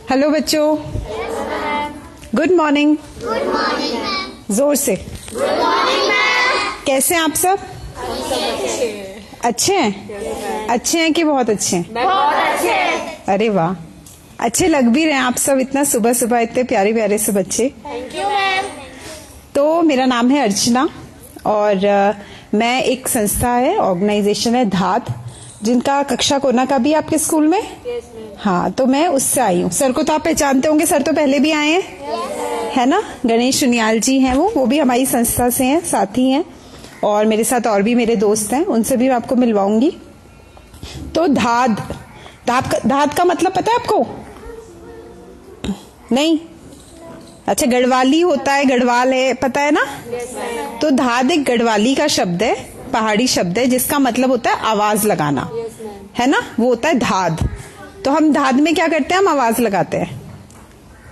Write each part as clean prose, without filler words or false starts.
Hello बच्चों, good morning. Good morning ma'am. जोर से। Good morning ma'am. कैसे हैं आप सब? अच्छे हैं? अच्छे हैं कि बहुत अच्छे हैं? बहुत अच्छे हैं। अरे वाह, अच्छे लग भी रहे हैं आप सब, इतना सुबह सुबह इतने प्यारे प्यारे से बच्चे। Thank you ma'am. तो मेरा नाम है अर्चना और मैं एक संस्था है, ऑर्गेनाइजेशन है धात, जिनका कक्षा कोना का भी आपके स्कूल में। हाँ, तो मैं उससे आई हूँ। सर को तो आप पहचानते होंगे, सर तो पहले भी आए हैं, है ना? गणेश सुनियाल जी हैं, वो भी हमारी संस्था से हैं, साथी हैं, और मेरे साथ और भी मेरे दोस्त हैं, उनसे भी मैं आपको मिलवाऊंगी। तो धात का मतलब पता है आपको? नहीं? अच्छा, गढ़वाली होता है, गढ़वाल है, पता है ना? तो धात एक गढ़वाली का शब्द है, पहाड़ी शब्द है, जिसका मतलब होता है आवाज लगाना, है ना? वो होता है धाद। तो हम धाद में क्या करते हैं? हम आवाज लगाते हैं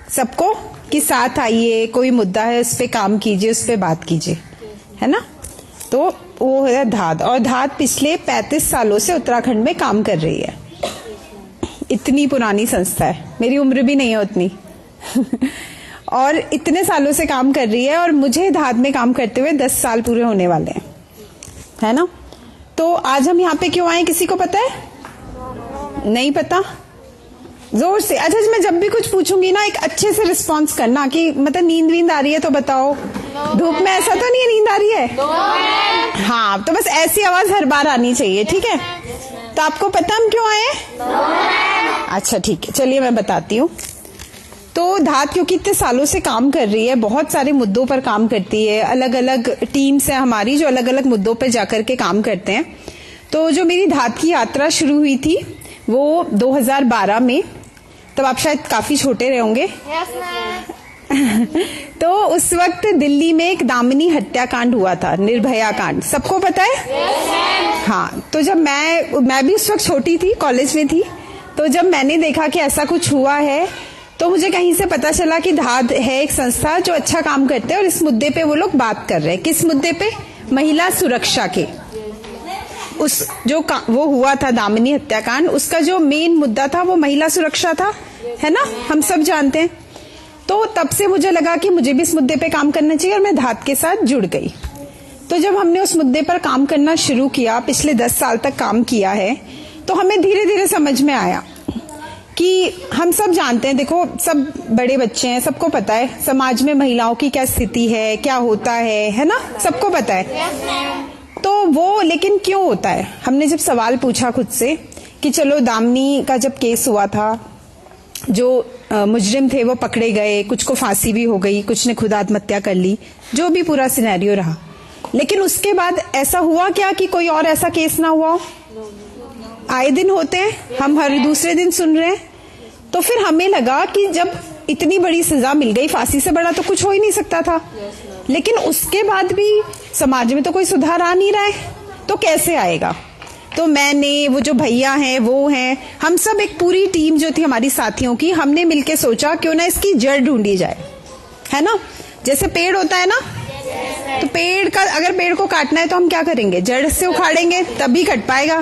सबको कि साथ आइए, कोई मुद्दा है उस पे काम कीजिए, उस पे बात कीजिए, है ना? तो वो है धाद। और धाद पिछले 35 सालों से उत्तराखंड में काम कर रही है। इतनी पुरानी संस्था है, मेरी उम्र भी नहीं है उतनी और इतने सालों से काम कर रही है, और मुझे धाद में काम करते हुए 10 साल पूरे होने वाले हैं, है ना? तो आज हम यहाँ पे क्यों आए, किसी को पता है? नहीं पता? जोर से। अच्छा, मैं जब भी कुछ पूछूंगी ना, एक अच्छे से रिस्पांस करना कि मतलब नींद आ रही है तो बताओ। धूप में ऐसा तो नहीं है नींद आ रही है? हाँ, तो बस ऐसी आवाज हर बार आनी चाहिए, ठीक है? तो आपको पता हम क्यों आए? अच्छा ठीक है, चलिए मैं बताती हूँ। तो धात क्योंकि इतने सालों से काम कर रही है, बहुत सारे मुद्दों पर काम करती है, अलग अलग टीम्स है हमारी जो अलग अलग मुद्दों पर जाकर के काम करते हैं। तो जो मेरी धात की यात्रा शुरू हुई थी वो 2012 में, तब आप शायद काफी छोटे रहे होंगे। तो उस वक्त दिल्ली में एक दामिनी हत्याकांड हुआ था, निर्भया कांड, सबको पता है? हाँ, तो जब मैं भी उस वक्त छोटी थी, कॉलेज में थी, तो जब मैंने देखा कि ऐसा कुछ हुआ है, तो मुझे कहीं से पता चला कि धात है एक संस्था जो अच्छा काम करते हैं, और इस मुद्दे पे वो लोग बात कर रहे हैं। किस मुद्दे पे? महिला सुरक्षा के। वो हुआ था दामिनी हत्याकांड, उसका जो मेन मुद्दा था वो महिला सुरक्षा था, है ना? हम सब जानते हैं। तो तब से मुझे लगा कि मुझे भी इस मुद्दे पे काम करना चाहिए, और मैं धात के साथ जुड़ गई। तो जब हमने उस मुद्दे पर काम करना शुरू किया, पिछले 10 साल तक काम किया है, तो हमें धीरे धीरे समझ में आया कि हम सब जानते हैं, देखो सब बड़े बच्चे हैं, सबको पता है समाज में महिलाओं की क्या स्थिति है, क्या होता है ना? सबको पता है। तो वो लेकिन क्यों होता है? हमने जब सवाल पूछा खुद से कि चलो, दामिनी का जब केस हुआ था, जो मुजरिम थे वो पकड़े गए, कुछ को फांसी भी हो गई, कुछ ने खुद आत्महत्या कर ली, जो भी पूरा सिनेरियो रहा, लेकिन उसके बाद ऐसा हुआ क्या कि कोई और ऐसा केस ना हुआ? आए दिन होते हैं, हम हर दूसरे दिन सुन रहे हैं। तो फिर हमें लगा कि जब इतनी बड़ी सजा मिल गई, फांसी से बड़ा तो कुछ हो ही नहीं सकता था, लेकिन उसके बाद भी समाज में तो कोई सुधार आ नहीं रहा है, तो कैसे आएगा? तो मैंने, वो जो भैया हैं वो हैं, हम सब एक पूरी टीम जो थी हमारी साथियों की, हमने मिलके सोचा क्यों ना इसकी जड़ ढूंढी जाए, है ना? जैसे पेड़ होता है ना, तो अगर पेड़ को काटना है तो हम क्या करेंगे? जड़ से उखाड़ेंगे, तभी कट पाएगा।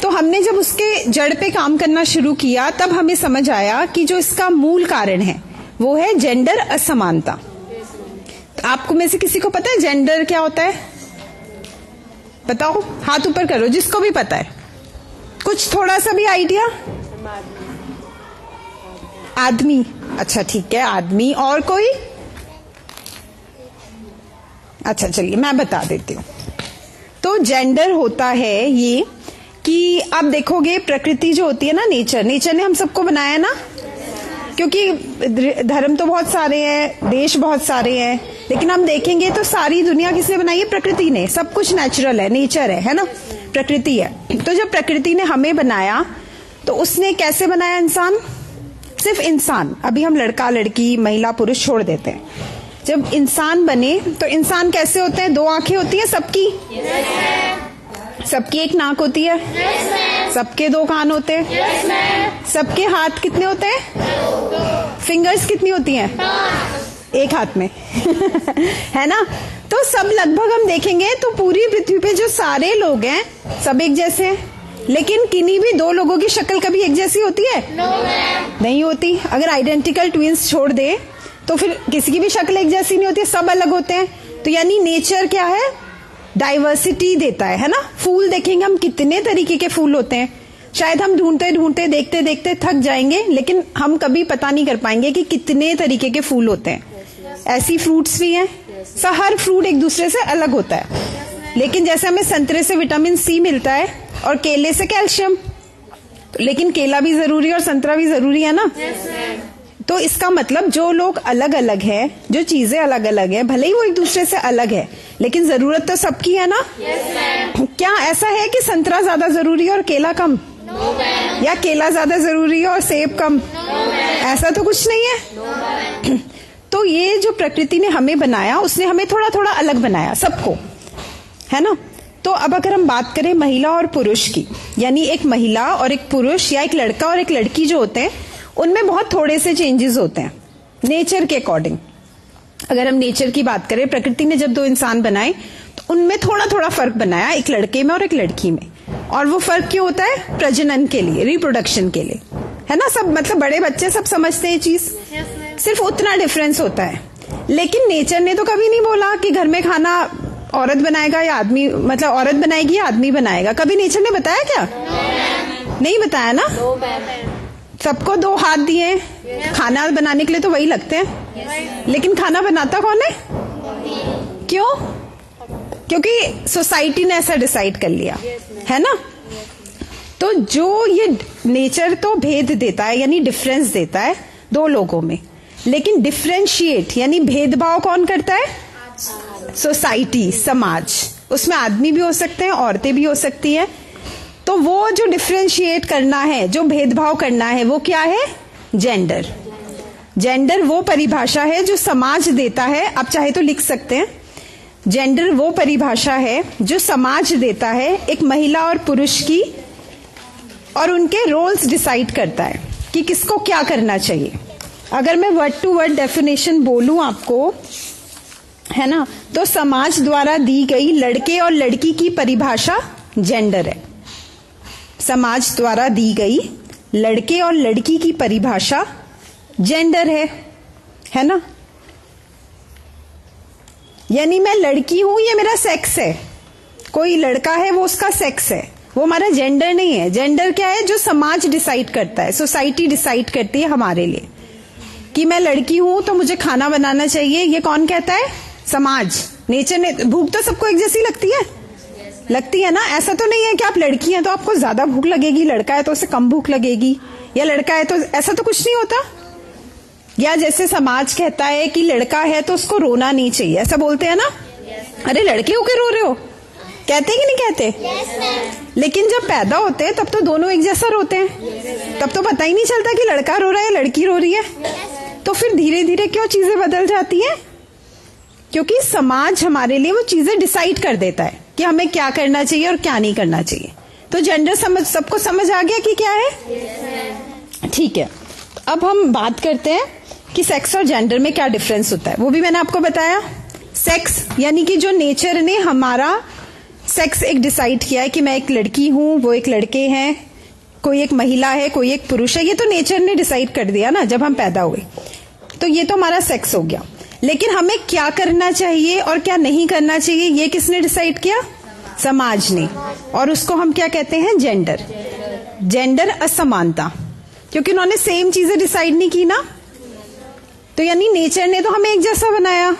तो हमने जब उसके जड़ पे काम करना शुरू किया, तब हमें समझ आया कि जो इसका मूल कारण है वो है जेंडर असमानता। आपको में से किसी को पता है जेंडर क्या होता है? बताओ, हाथ ऊपर करो जिसको भी पता है, कुछ थोड़ा सा भी आइडिया। आदमी। अच्छा ठीक है, आदमी। और कोई? अच्छा चलिए मैं बता देती हूँ। तो जेंडर होता है ये कि आप देखोगे प्रकृति जो होती है ना, नेचर ने हम सबको बनाया ना, क्योंकि धर्म तो बहुत सारे हैं, देश बहुत सारे हैं, लेकिन हम देखेंगे तो सारी दुनिया किसने बनाई है? प्रकृति ने। सब कुछ नेचुरल है, नेचर है ना? प्रकृति है। तो जब प्रकृति ने हमें बनाया तो उसने कैसे बनाया? इंसान, सिर्फ इंसान। अभी हम लड़का लड़की, महिला पुरुष छोड़ देते हैं। जब इंसान बने तो इंसान कैसे होते हैं? 2 आंखें होती हैं सबकी, सबकी एक नाक होती है, सबके 2 कान होते हैं, सबके हाथ कितने होते हैं? फिंगर्स कितनी होती हैं? एक हाथ में है ना? तो सब लगभग हम देखेंगे तो पूरी पृथ्वी पे जो सारे लोग हैं सब एक जैसे हैं, लेकिन किन्हीं भी दो लोगों की शक्ल कभी एक जैसी होती है? No ma'am. नहीं होती। अगर आइडेंटिकल ट्विंस छोड़ दे तो फिर किसी की भी शक्ल एक जैसी नहीं होती, सब अलग होते हैं। तो यानी नेचर क्या है? डाइवर्सिटी देता है ना। फूल देखेंगे हम, कितने तरीके के फूल होते हैं। शायद हम ढूंढते ढूंढते देखते देखते थक जाएंगे, लेकिन हम कभी पता नहीं कर पाएंगे कि कितने तरीके के फूल होते हैं। ऐसी फ्रूट्स भी हैं। हर फ्रूट एक दूसरे से अलग होता है। लेकिन जैसे हमें संतरे से विटामिन सी मिलता है और केले से कैल्शियम, लेकिन केला भी जरूरी है और संतरा भी जरूरी है ना। तो इसका मतलब जो लोग अलग अलग है, जो चीजें अलग अलग है, भले ही वो एक दूसरे से अलग है, लेकिन जरूरत तो सबकी है ना। क्या ऐसा है कि संतरा ज्यादा जरूरी है और केला कम? या केला ज्यादा जरूरी है और सेब कम? ऐसा तो कुछ नहीं है। तो ये जो प्रकृति ने हमें बनाया, उसने हमें थोड़ा थोड़ा अलग बनाया सबको, है ना। तो अब अगर हम बात करें महिला और पुरुष की, यानी एक महिला और एक पुरुष या एक लड़का और एक लड़की जो होते हैं, उनमें बहुत थोड़े से चेंजेस होते हैं नेचर के अकॉर्डिंग। अगर हम नेचर की बात करें, प्रकृति ने जब दो इंसान बनाए तो उनमें थोड़ा थोड़ा फर्क बनाया, एक लड़के में और एक लड़की में। और वो फर्क क्यों होता है? प्रजनन के लिए, रिप्रोडक्शन के लिए, है ना। सब मतलब बड़े बच्चे सब समझते हैं चीज, सिर्फ उतना डिफरेंस होता है। लेकिन नेचर ने तो कभी नहीं बोला कि घर में खाना औरत बनाएगा या आदमी, मतलब औरत बनाएगी या आदमी बनाएगा। कभी नेचर ने बताया क्या? नहीं बताया ना। सबको दो हाथ दिए, खाना बनाने के लिए तो वही लगते हैं, लेकिन खाना बनाता कौन है? क्यों? क्योंकि सोसाइटी ने ऐसा डिसाइड कर लिया, है ना। तो जो ये नेचर तो भेद देता है, यानी डिफरेंस देता है दो लोगों में, लेकिन डिफरेंशिएट यानी भेदभाव कौन करता है? सोसाइटी, समाज। उसमें आदमी भी हो सकते हैं, औरतें भी हो सकती हैं। तो वो जो डिफरेंशिएट करना है, जो भेदभाव करना है, वो क्या है? जेंडर। जेंडर वो परिभाषा है जो समाज देता है। आप चाहे तो लिख सकते हैं, जेंडर वो परिभाषा है जो समाज देता है एक महिला और पुरुष की, और उनके रोल्स डिसाइड करता है कि किसको क्या करना चाहिए। अगर मैं वर्ड टू वर्ड डेफिनेशन बोलूं आपको, है ना, तो समाज द्वारा दी गई लड़के और लड़की की परिभाषा जेंडर है। समाज द्वारा दी गई लड़के और लड़की की परिभाषा जेंडर है ना। यानी मैं लड़की हूं, ये मेरा सेक्स है। कोई लड़का है, वो उसका सेक्स है, वो हमारा जेंडर नहीं है। जेंडर क्या है? जो समाज डिसाइड करता है, सोसाइटी डिसाइड करती है हमारे लिए कि मैं लड़की हूं तो मुझे खाना बनाना चाहिए। ये कौन कहता है? समाज। नेचर ने। भूख तो सबको एक जैसी लगती है, लगती है ना। ऐसा तो नहीं है कि आप लड़की हैं तो आपको ज्यादा भूख लगेगी, लड़का है तो उसे कम भूख लगेगी, या लड़का है तो, ऐसा तो कुछ नहीं होता। या जैसे समाज कहता है कि लड़का है तो उसको रोना नहीं चाहिए, ऐसा बोलते हैं ना। अरे लड़के होके रो रहे हो, कहते हैं कि नहीं कहते? लेकिन जब पैदा होते हैं तब तो दोनों एक जैसा रोते हैं, तब तो पता ही नहीं चलता कि लड़का रो रहा है लड़की रो रही है। तो फिर धीरे धीरे क्यों चीजें बदल जाती हैं? क्योंकि समाज हमारे लिए वो चीजें डिसाइड कर देता है कि हमें क्या करना चाहिए और क्या नहीं करना चाहिए। तो जेंडर सबको समझ आ गया कि क्या है? ठीक है। अब हम बात करते हैं कि सेक्स और जेंडर में क्या डिफरेंस होता है। वो भी मैंने आपको बताया। सेक्स यानी कि जो नेचर ने हमारा सेक्स एक डिसाइड किया है कि मैं एक लड़की हूं, वो एक लड़के हैं, कोई एक महिला है, कोई एक पुरुष है, ये तो नेचर ने डिसाइड कर दिया ना जब हम पैदा हुए। तो ये तो हमारा सेक्स हो गया। लेकिन हमें क्या करना चाहिए और क्या नहीं करना चाहिए, ये किसने डिसाइड किया? समाज ने। और उसको हम क्या कहते हैं? जेंडर। जेंडर असमानता, क्योंकि उन्होंने सेम चीजें डिसाइड नहीं की ना। तो यानी नेचर ने तो हमें एक जैसा बनाया।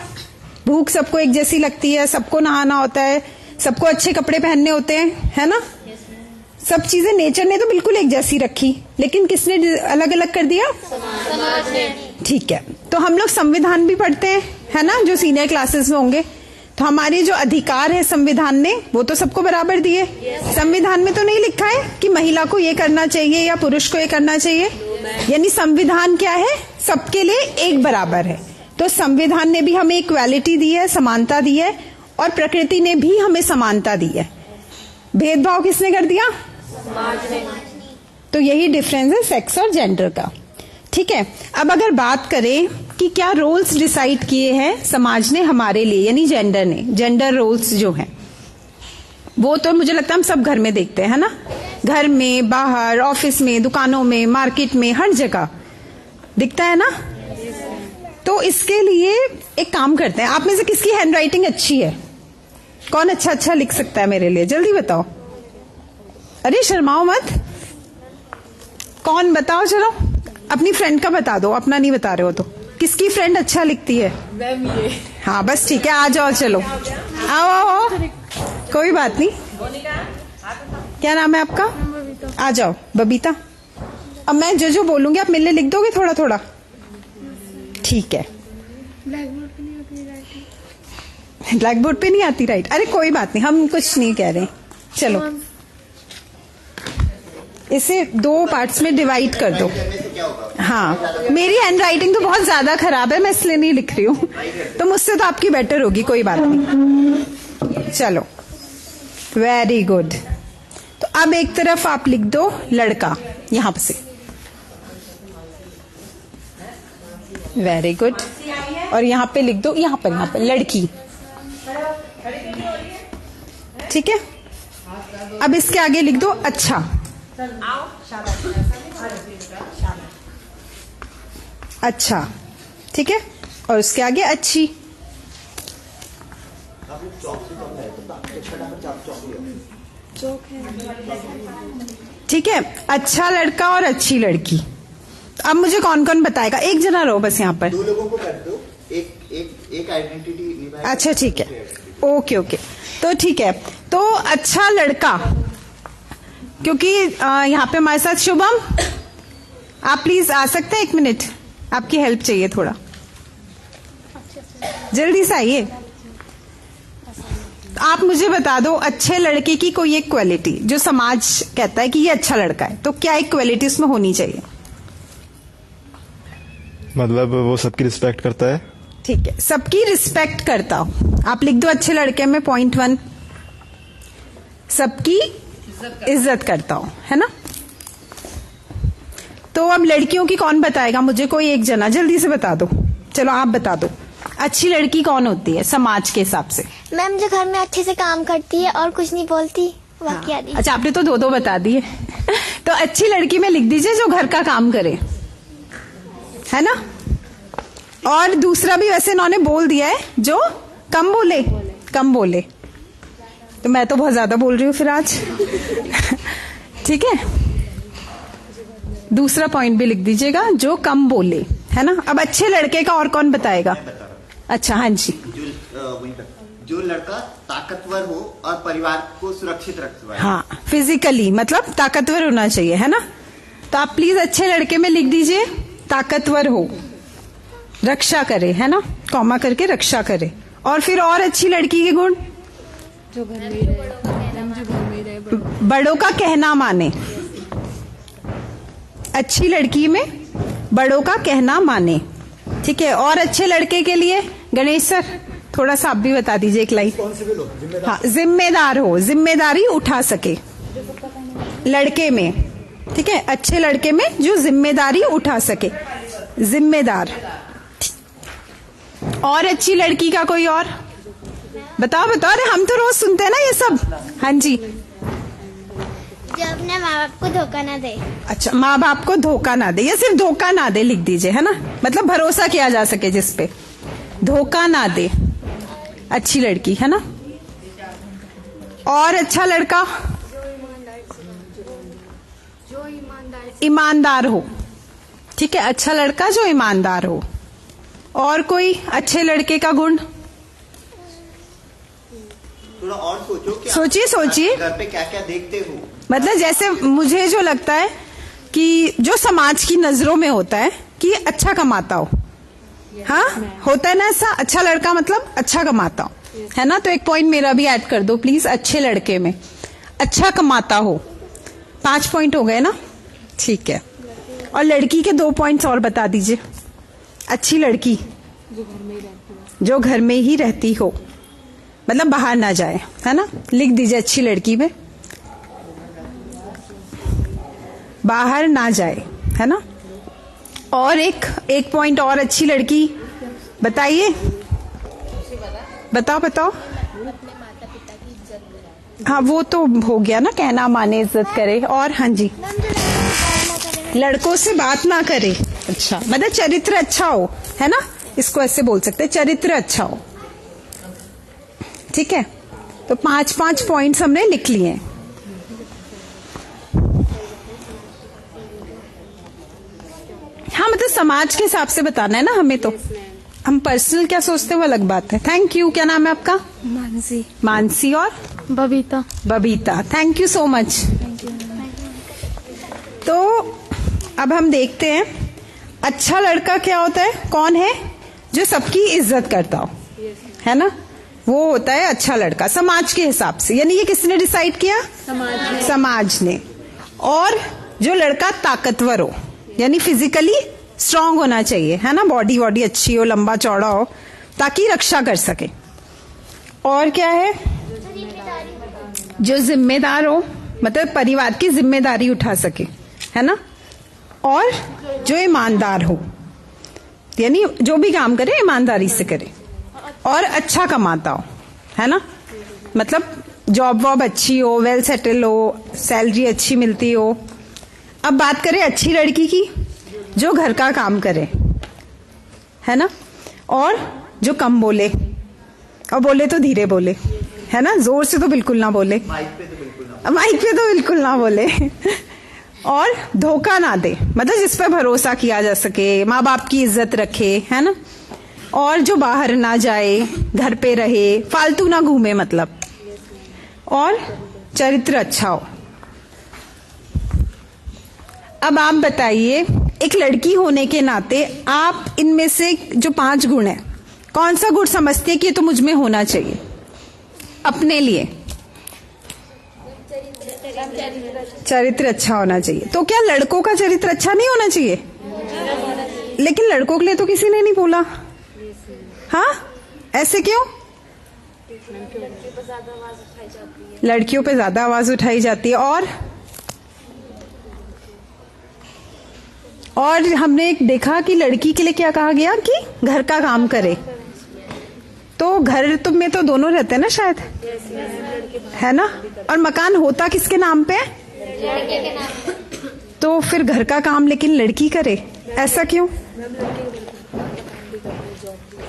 भूख सबको एक जैसी लगती है, सबको नहाना होता है, सबको अच्छे कपड़े पहनने होते हैं, है ना। सब चीजें नेचर ने तो बिल्कुल एक जैसी रखी, लेकिन किसने अलग अलग कर दिया? समाज ने। ठीक है। तो हम लोग संविधान भी पढ़ते हैं, है ना, जो सीनियर क्लासेस में होंगे। तो हमारे जो अधिकार है संविधान ने, वो तो सबको बराबर दिए। संविधान में तो नहीं लिखा है कि महिला को ये करना चाहिए या पुरुष को ये करना चाहिए। यानी संविधान क्या है? सबके लिए एक बराबर है। तो संविधान ने भी हमें इक्वालिटी दी है, समानता दी है, और प्रकृति ने भी हमें समानता दी है। भेदभाव किसने कर दिया? समाज ने। तो यही डिफरेंस है सेक्स और जेंडर का। ठीक है। अब अगर बात करें कि क्या रोल्स डिसाइड किए हैं समाज ने हमारे लिए, यानी जेंडर ने, जेंडर रोल्स जो हैं, वो तो मुझे लगता है हम सब घर में देखते हैं, है ना। घर में, बाहर, ऑफिस में, दुकानों में, मार्केट में, हर जगह दिखता है ना। तो इसके लिए एक काम करते हैं, आप में से किसकी हैंडराइटिंग अच्छी है? कौन अच्छा अच्छा लिख सकता है मेरे लिए? जल्दी बताओ। अरे शर्माओ मत, कौन बताओ। चलो अपनी फ्रेंड का बता दो, अपना नहीं बता रहे हो तो। किसकी फ्रेंड अच्छा लिखती है? मैम ये। हाँ बस ठीक है, आ जाओ, चलो आओ आओ आओ, कोई बात नहीं। क्या नाम है आपका? आ जाओ बबीता। अब मैं जो जो बोलूंगी आप मेरे लिए लिख दोगे थोड़ा थोड़ा? ठीक है। ब्लैक बोर्ड पे नहीं आती राइट? अरे कोई बात नहीं, हम कुछ नहीं कह रहे। चलो इसे 2 पार्ट्स में डिवाइड कर दो। हाँ मेरी हैंड राइटिंग तो बहुत ज्यादा खराब है, मैं इसलिए नहीं लिख रही हूँ, तो मुझसे तो आपकी बेटर होगी, कोई बात नहीं। चलो वेरी गुड। तो अब एक तरफ आप लिख दो लड़का, यहां से। Very good. और यहां पे लिख दो, यहां पर लड़की। ठीक है। अब इसके आगे लिख दो अच्छा। अच्छा, ठीक है। और उसके आगे अच्छी। ठीक है। अच्छा लड़का और अच्छी लड़की। अब मुझे कौन कौन बताएगा? एक जना रहो बस यहाँ पर। 2 लोगों को कर दो, एक आइडेंटिटी निभाएगा। अच्छा ठीक है, ओके ओके। तो ठीक है, तो अच्छा लड़का, क्योंकि यहाँ पे हमारे साथ शुभम, आप प्लीज आ सकते हैं? 1 मिनट, आपकी हेल्प चाहिए थोड़ा, जल्दी से आइए। आप मुझे बता दो अच्छे लड़के की कोई एक क्वालिटी जो समाज कहता है कि ये अच्छा लड़का है, तो क्या एक क्वालिटी उसमें होनी चाहिए? मतलब वो सबकी रिस्पेक्ट करता है। ठीक है, सबकी रिस्पेक्ट करता हो। आप लिख दो अच्छे लड़के में पॉइंट 1, सबकी इज्जत करता हो, है ना। तो अब लड़कियों की कौन बताएगा मुझे? कोई एक जना जल्दी से बता दो। चलो आप बता दो, अच्छी लड़की कौन होती है समाज के हिसाब से? मैम जो घर में अच्छे से काम करती है और कुछ नहीं बोलती, बाकी आदि। अच्छा आपने तो 2 बता दिए। तो अच्छी लड़की में लिख दीजिए जो घर का काम करे, है ना। और दूसरा भी वैसे इन्होंने बोल दिया है, जो कम बोले, कम बोले। तो मैं तो बहुत ज्यादा बोल रही हूँ फिर आज। ठीक है, दूसरा पॉइंट भी लिख दीजिएगा, जो कम बोले, है ना। अब अच्छे लड़के का और कौन बताएगा? अच्छा हाँ जी। जो लड़का ताकतवर हो और परिवार को सुरक्षित रख सके। हाँ फिजिकली मतलब ताकतवर होना चाहिए, है ना। तो आप प्लीज अच्छे लड़के में लिख दीजिए ताकतवर हो, रक्षा करे, है ना, कॉमा करके रक्षा करे। और फिर और अच्छी लड़की के गुण, जो घर में ही रहे, बड़ों का कहना माने। अच्छी लड़की में बड़ों का कहना माने, ठीक है। और अच्छे लड़के के लिए गणेश सर थोड़ा सा आप भी बता दीजिए एक लाइन। हाँ, जिम्मेदार हो, जिम्मेदारी उठा सके लड़के में, ठीक है। अच्छे लड़के में जो जिम्मेदारी उठा सके, जिम्मेदार। और अच्छी लड़की का कोई और बताओ बताओ। अरे हम तो रोज सुनते हैं ना ये सब। हाँ जी। जो अपने माँ बाप को धोखा ना दे। अच्छा, माँ बाप को धोखा ना दे, या सिर्फ धोखा ना दे लिख दीजिए, है ना। मतलब भरोसा किया जा सके जिस पे, धोखा ना दे अच्छी लड़की, है ना। और अच्छा लड़का ईमानदार हो, ठीक है। अच्छा लड़का जो ईमानदार हो। और कोई अच्छे लड़के का गुण? थोड़ा और सोचो कि सोचिए सोचिए। घर पे क्या क्या देखते हो। मतलब जैसे मुझे जो लगता है कि जो समाज की नजरों में होता है कि अच्छा कमाता हो, हाँ होता है ना ऐसा। अच्छा लड़का मतलब अच्छा कमाता हो, है ना। तो एक पॉइंट मेरा भी ऐड कर दो प्लीज, अच्छे लड़के में अच्छा कमाता हो। 5 पॉइंट हो गए ना, ठीक है। और लड़की के 2 पॉइंट्स और बता दीजिए। अच्छी लड़की जो घर में ही रहती हो, मतलब बाहर ना जाए, है ना। लिख दीजिए अच्छी लड़की में बाहर ना जाए, है ना। और एक पॉइंट और अच्छी लड़की बताइए, बताओ बताओ। हाँ वो तो हो गया ना, कहना माने इज्जत करे। और हाँ जी, लड़कों से बात ना करे। अच्छा, मतलब चरित्र अच्छा हो, है ना, इसको ऐसे बोल सकते हैं, चरित्र अच्छा हो। ठीक है, तो 5-5 पॉइंट्स हमने लिख लिए हैं। हाँ, मतलब समाज के हिसाब से बताना है ना हमें, तो हम पर्सनल क्या सोचते हैं वो अलग बात है। Thank you. क्या नाम है आपका? मानसी। मानसी। और Babita. Babita. Thank you so much. तो अब हम देखते हैं अच्छा लड़का क्या होता है, कौन है जो सबकी इज्जत करता हो, है ना, वो होता है अच्छा लड़का समाज के हिसाब से। यानी ये किसने डिसाइड किया? समाज ने। और जो लड़का ताकतवर हो, यानी फिजिकली स्ट्रांग होना चाहिए, है ना, बॉडी वॉडी अच्छी हो, लंबा चौड़ा हो, ताकि रक्षा कर सके। और क्या है? जो जिम्मेदार हो, मतलब परिवार की जिम्मेदारी उठा सके, है ना। और जो ईमानदार हो, यानी जो भी काम करे ईमानदारी से करे। और अच्छा कमाता हो, है ना, मतलब जॉब वॉब अच्छी हो, वेल सेटल हो, सैलरी अच्छी मिलती हो। अब बात करें अच्छी लड़की की, जो घर का काम करे, है ना, और जो कम बोले, और बोले तो धीरे बोले, है ना, जोर से तो बिल्कुल ना बोले, माइक पे तो बिल्कुल ना बोले। और धोखा ना दे, मतलब जिस पर भरोसा किया जा सके, माँ बाप की इज्जत रखे, है ना। और जो बाहर ना जाए, घर पे रहे, फालतू ना घूमे, मतलब। और चरित्र अच्छा हो। अब आप बताइए, एक लड़की होने के नाते आप इनमें से जो 5 गुण है, कौन सा गुण समझते हैं कि ये तो मुझ में होना चाहिए अपने लिए? चरित्र अच्छा होना चाहिए। तो क्या लड़कों का चरित्र अच्छा नहीं होना चाहिए? लेकिन लड़कों के लिए तो किसी ने नहीं बोला। हाँ, ऐसे क्यों? लड़कियों पे ज्यादा आवाज उठाई जाती है। और हमने एक देखा कि लड़की के लिए क्या कहा गया कि घर का काम करे। तो घर तुम में तो दोनों रहते हैं ना शायद, है ना। और मकान होता किसके नाम पे है? लड़के के नाम पे। तो फिर घर का काम लेकिन लड़की करे, ऐसा क्यों?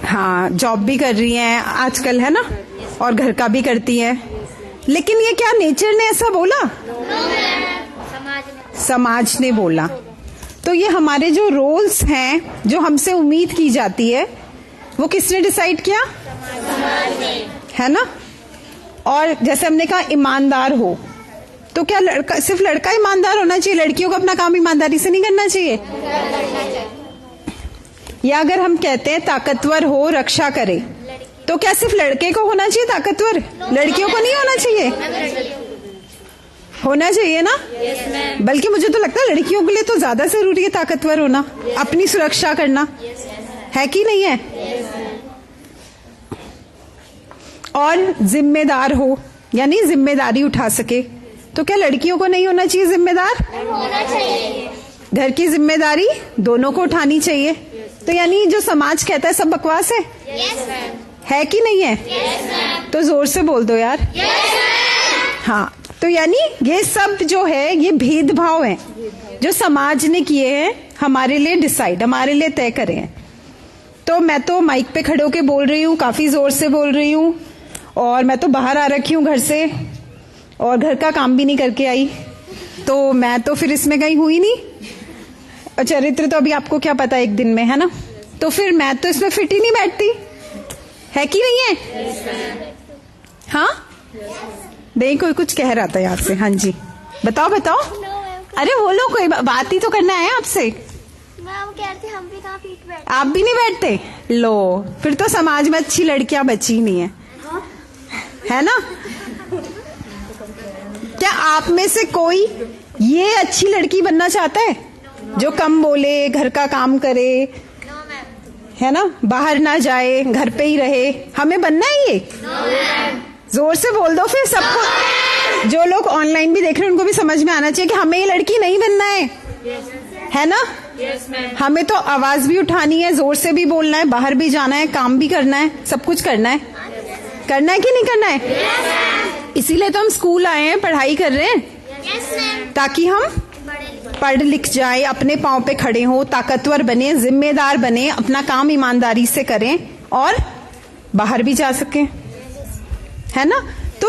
हाँ, जॉब भी कर रही हैं आजकल, है ना, और घर का भी करती है। लेकिन ये क्या नेचर ने ऐसा बोला? समाज ने बोला। तो ये हमारे जो रोल्स हैं, जो हमसे उम्मीद की जाती है, वो किसने डिसाइड किया? समाज ने, है ना। और जैसे हमने कहा ईमानदार हो, तो क्या लड़का, सिर्फ लड़का ईमानदार होना चाहिए? लड़कियों को अपना काम ईमानदारी से नहीं करना चाहिए? या अगर हम कहते हैं ताकतवर हो, रक्षा करे, तो क्या सिर्फ लड़के को होना चाहिए ताकतवर? लड़कियों को नहीं होना चाहिए? होना चाहिए ना। बल्कि मुझे तो लगता है लड़कियों के लिए तो ज्यादा जरूरी है ताकतवर होना, अपनी सुरक्षा करना, है कि नहीं है? और जिम्मेदार हो, यानी जिम्मेदारी उठा सके। तो क्या लड़कियों को नहीं होना चाहिए जिम्मेदार? होना चाहिए। घर की जिम्मेदारी दोनों को उठानी चाहिए। तो यानी जो समाज कहता है सब बकवास है? है कि नहीं है? तो जोर से बोल दो यार। हाँ, तो यानी ये सब जो है, ये भेदभाव है जो समाज ने किए हैं, हमारे लिए डिसाइड, हमारे लिए तय करे हैं। तो मैं तो माइक पे खड़े होके बोल रही हूँ, काफी जोर से बोल रही हूँ, और मैं तो बाहर आ रखी हूँ घर से, और घर का काम भी नहीं करके आई, तो मैं तो फिर इसमें गई हुई नहीं। और चरित्र तो अभी आपको क्या पता एक दिन में, है ना। तो फिर मैं तो इसमें फिट ही नहीं बैठती, है कि नहीं है? हाँ, नहीं, कोई कुछ कह रहा था यहाँ से। हाँ जी, बताओ बताओ। अरे बोलो, कोई बात ही तो करना है आपसे। मैम कह रहे थे हम भी कहाँ फिट बैठते। आप भी नहीं बैठते? लो, फिर तो समाज में अच्छी लड़कियां बची नहीं है ना। क्या आप में से कोई ये अच्छी लड़की बनना चाहता है, जो कम बोले, घर का काम करे, है ना, बाहर ना जाए, घर पे ही रहे? हमें बनना है ये? जोर से बोल दो फिर सबको। जो लोग ऑनलाइन भी देख रहे हैं उनको भी समझ में आना चाहिए कि हमें ये लड़की नहीं बनना है ना। हमें तो आवाज भी उठानी है, जोर से भी बोलना है, बाहर भी जाना है, काम भी करना है, सब कुछ करना है। करना है कि नहीं करना है? इसीलिए तो हम स्कूल आए हैं, पढ़ाई कर रहे हैं, ताकि हम पढ़ लिख जाए, अपने पांव पे खड़े हो, ताकतवर बने, जिम्मेदार बने, अपना काम ईमानदारी से करें और बाहर भी जा सके, है ना। तो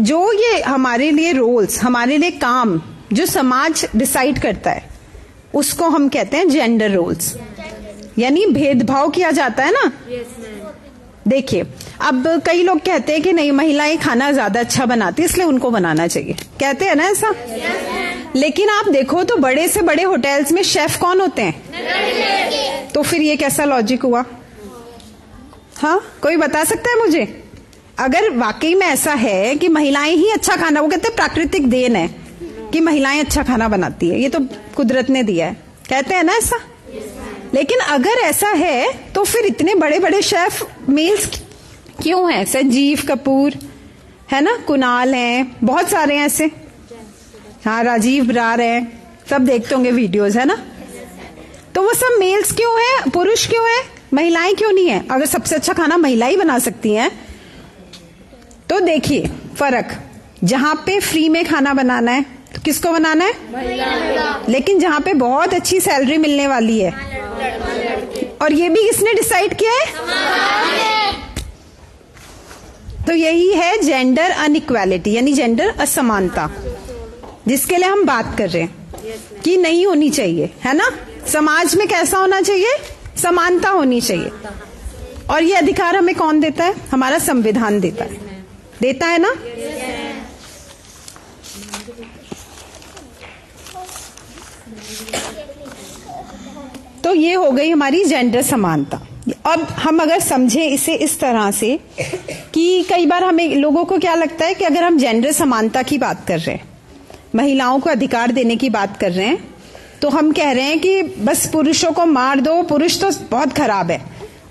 जो ये हमारे लिए रोल्स, हमारे लिए काम जो समाज डिसाइड करता है, उसको हम कहते हैं जेंडर रोल्स, यानी भेदभाव किया जाता है ना। देखिए, अब कई लोग कहते हैं कि नहीं, महिलाएं खाना ज्यादा अच्छा बनाती है इसलिए उनको बनाना चाहिए, कहते हैं ना ऐसा। लेकिन आप देखो तो बड़े से बड़े होटल्स में शेफ कौन होते हैं? तो फिर ये कैसा लॉजिक हुआ? हाँ, कोई बता सकता है मुझे? अगर वाकई में ऐसा है कि महिलाएं ही अच्छा खाना, वो कहते हैं प्राकृतिक देन है कि महिलाएं अच्छा खाना बनाती है, ये तो कुदरत ने दिया है, कहते हैं ना ऐसा। लेकिन अगर ऐसा है तो फिर इतने बड़े बड़े शेफ मेल्स क्यों हैं? संजीव कपूर है ना, कुणाल हैं, बहुत सारे हैं ऐसे, हाँ, राजीव बरार हैं, सब देखते होंगे वीडियोस, है ना। तो वो सब मेल्स क्यों है, पुरुष क्यों है, महिलाएं क्यों नहीं है? अगर सबसे अच्छा खाना महिला ही बना सकती हैं तो देखिए फर्क, जहां पे फ्री में खाना बनाना है तो किसको बनाना है? महिला। लेकिन जहां पे बहुत अच्छी सैलरी मिलने वाली है, और ये भी किसने डिसाइड किया है? तो यही है जेंडर अनइक्वालिटी, यानी जेंडर असमानता, जिसके लिए हम बात कर रहे हैं कि नहीं होनी चाहिए, है ना। समाज में कैसा होना चाहिए? समानता होनी चाहिए। और ये अधिकार हमें कौन देता है? हमारा संविधान देता है, देता है ना। तो ये हो गई हमारी जेंडर समानता। अब हम अगर समझें इसे इस तरह से कि कई बार हमें लोगों को क्या लगता है कि अगर हम जेंडर समानता की बात कर रहे हैं, महिलाओं को अधिकार देने की बात कर रहे हैं, तो हम कह रहे हैं कि बस पुरुषों को मार दो, पुरुष तो बहुत खराब है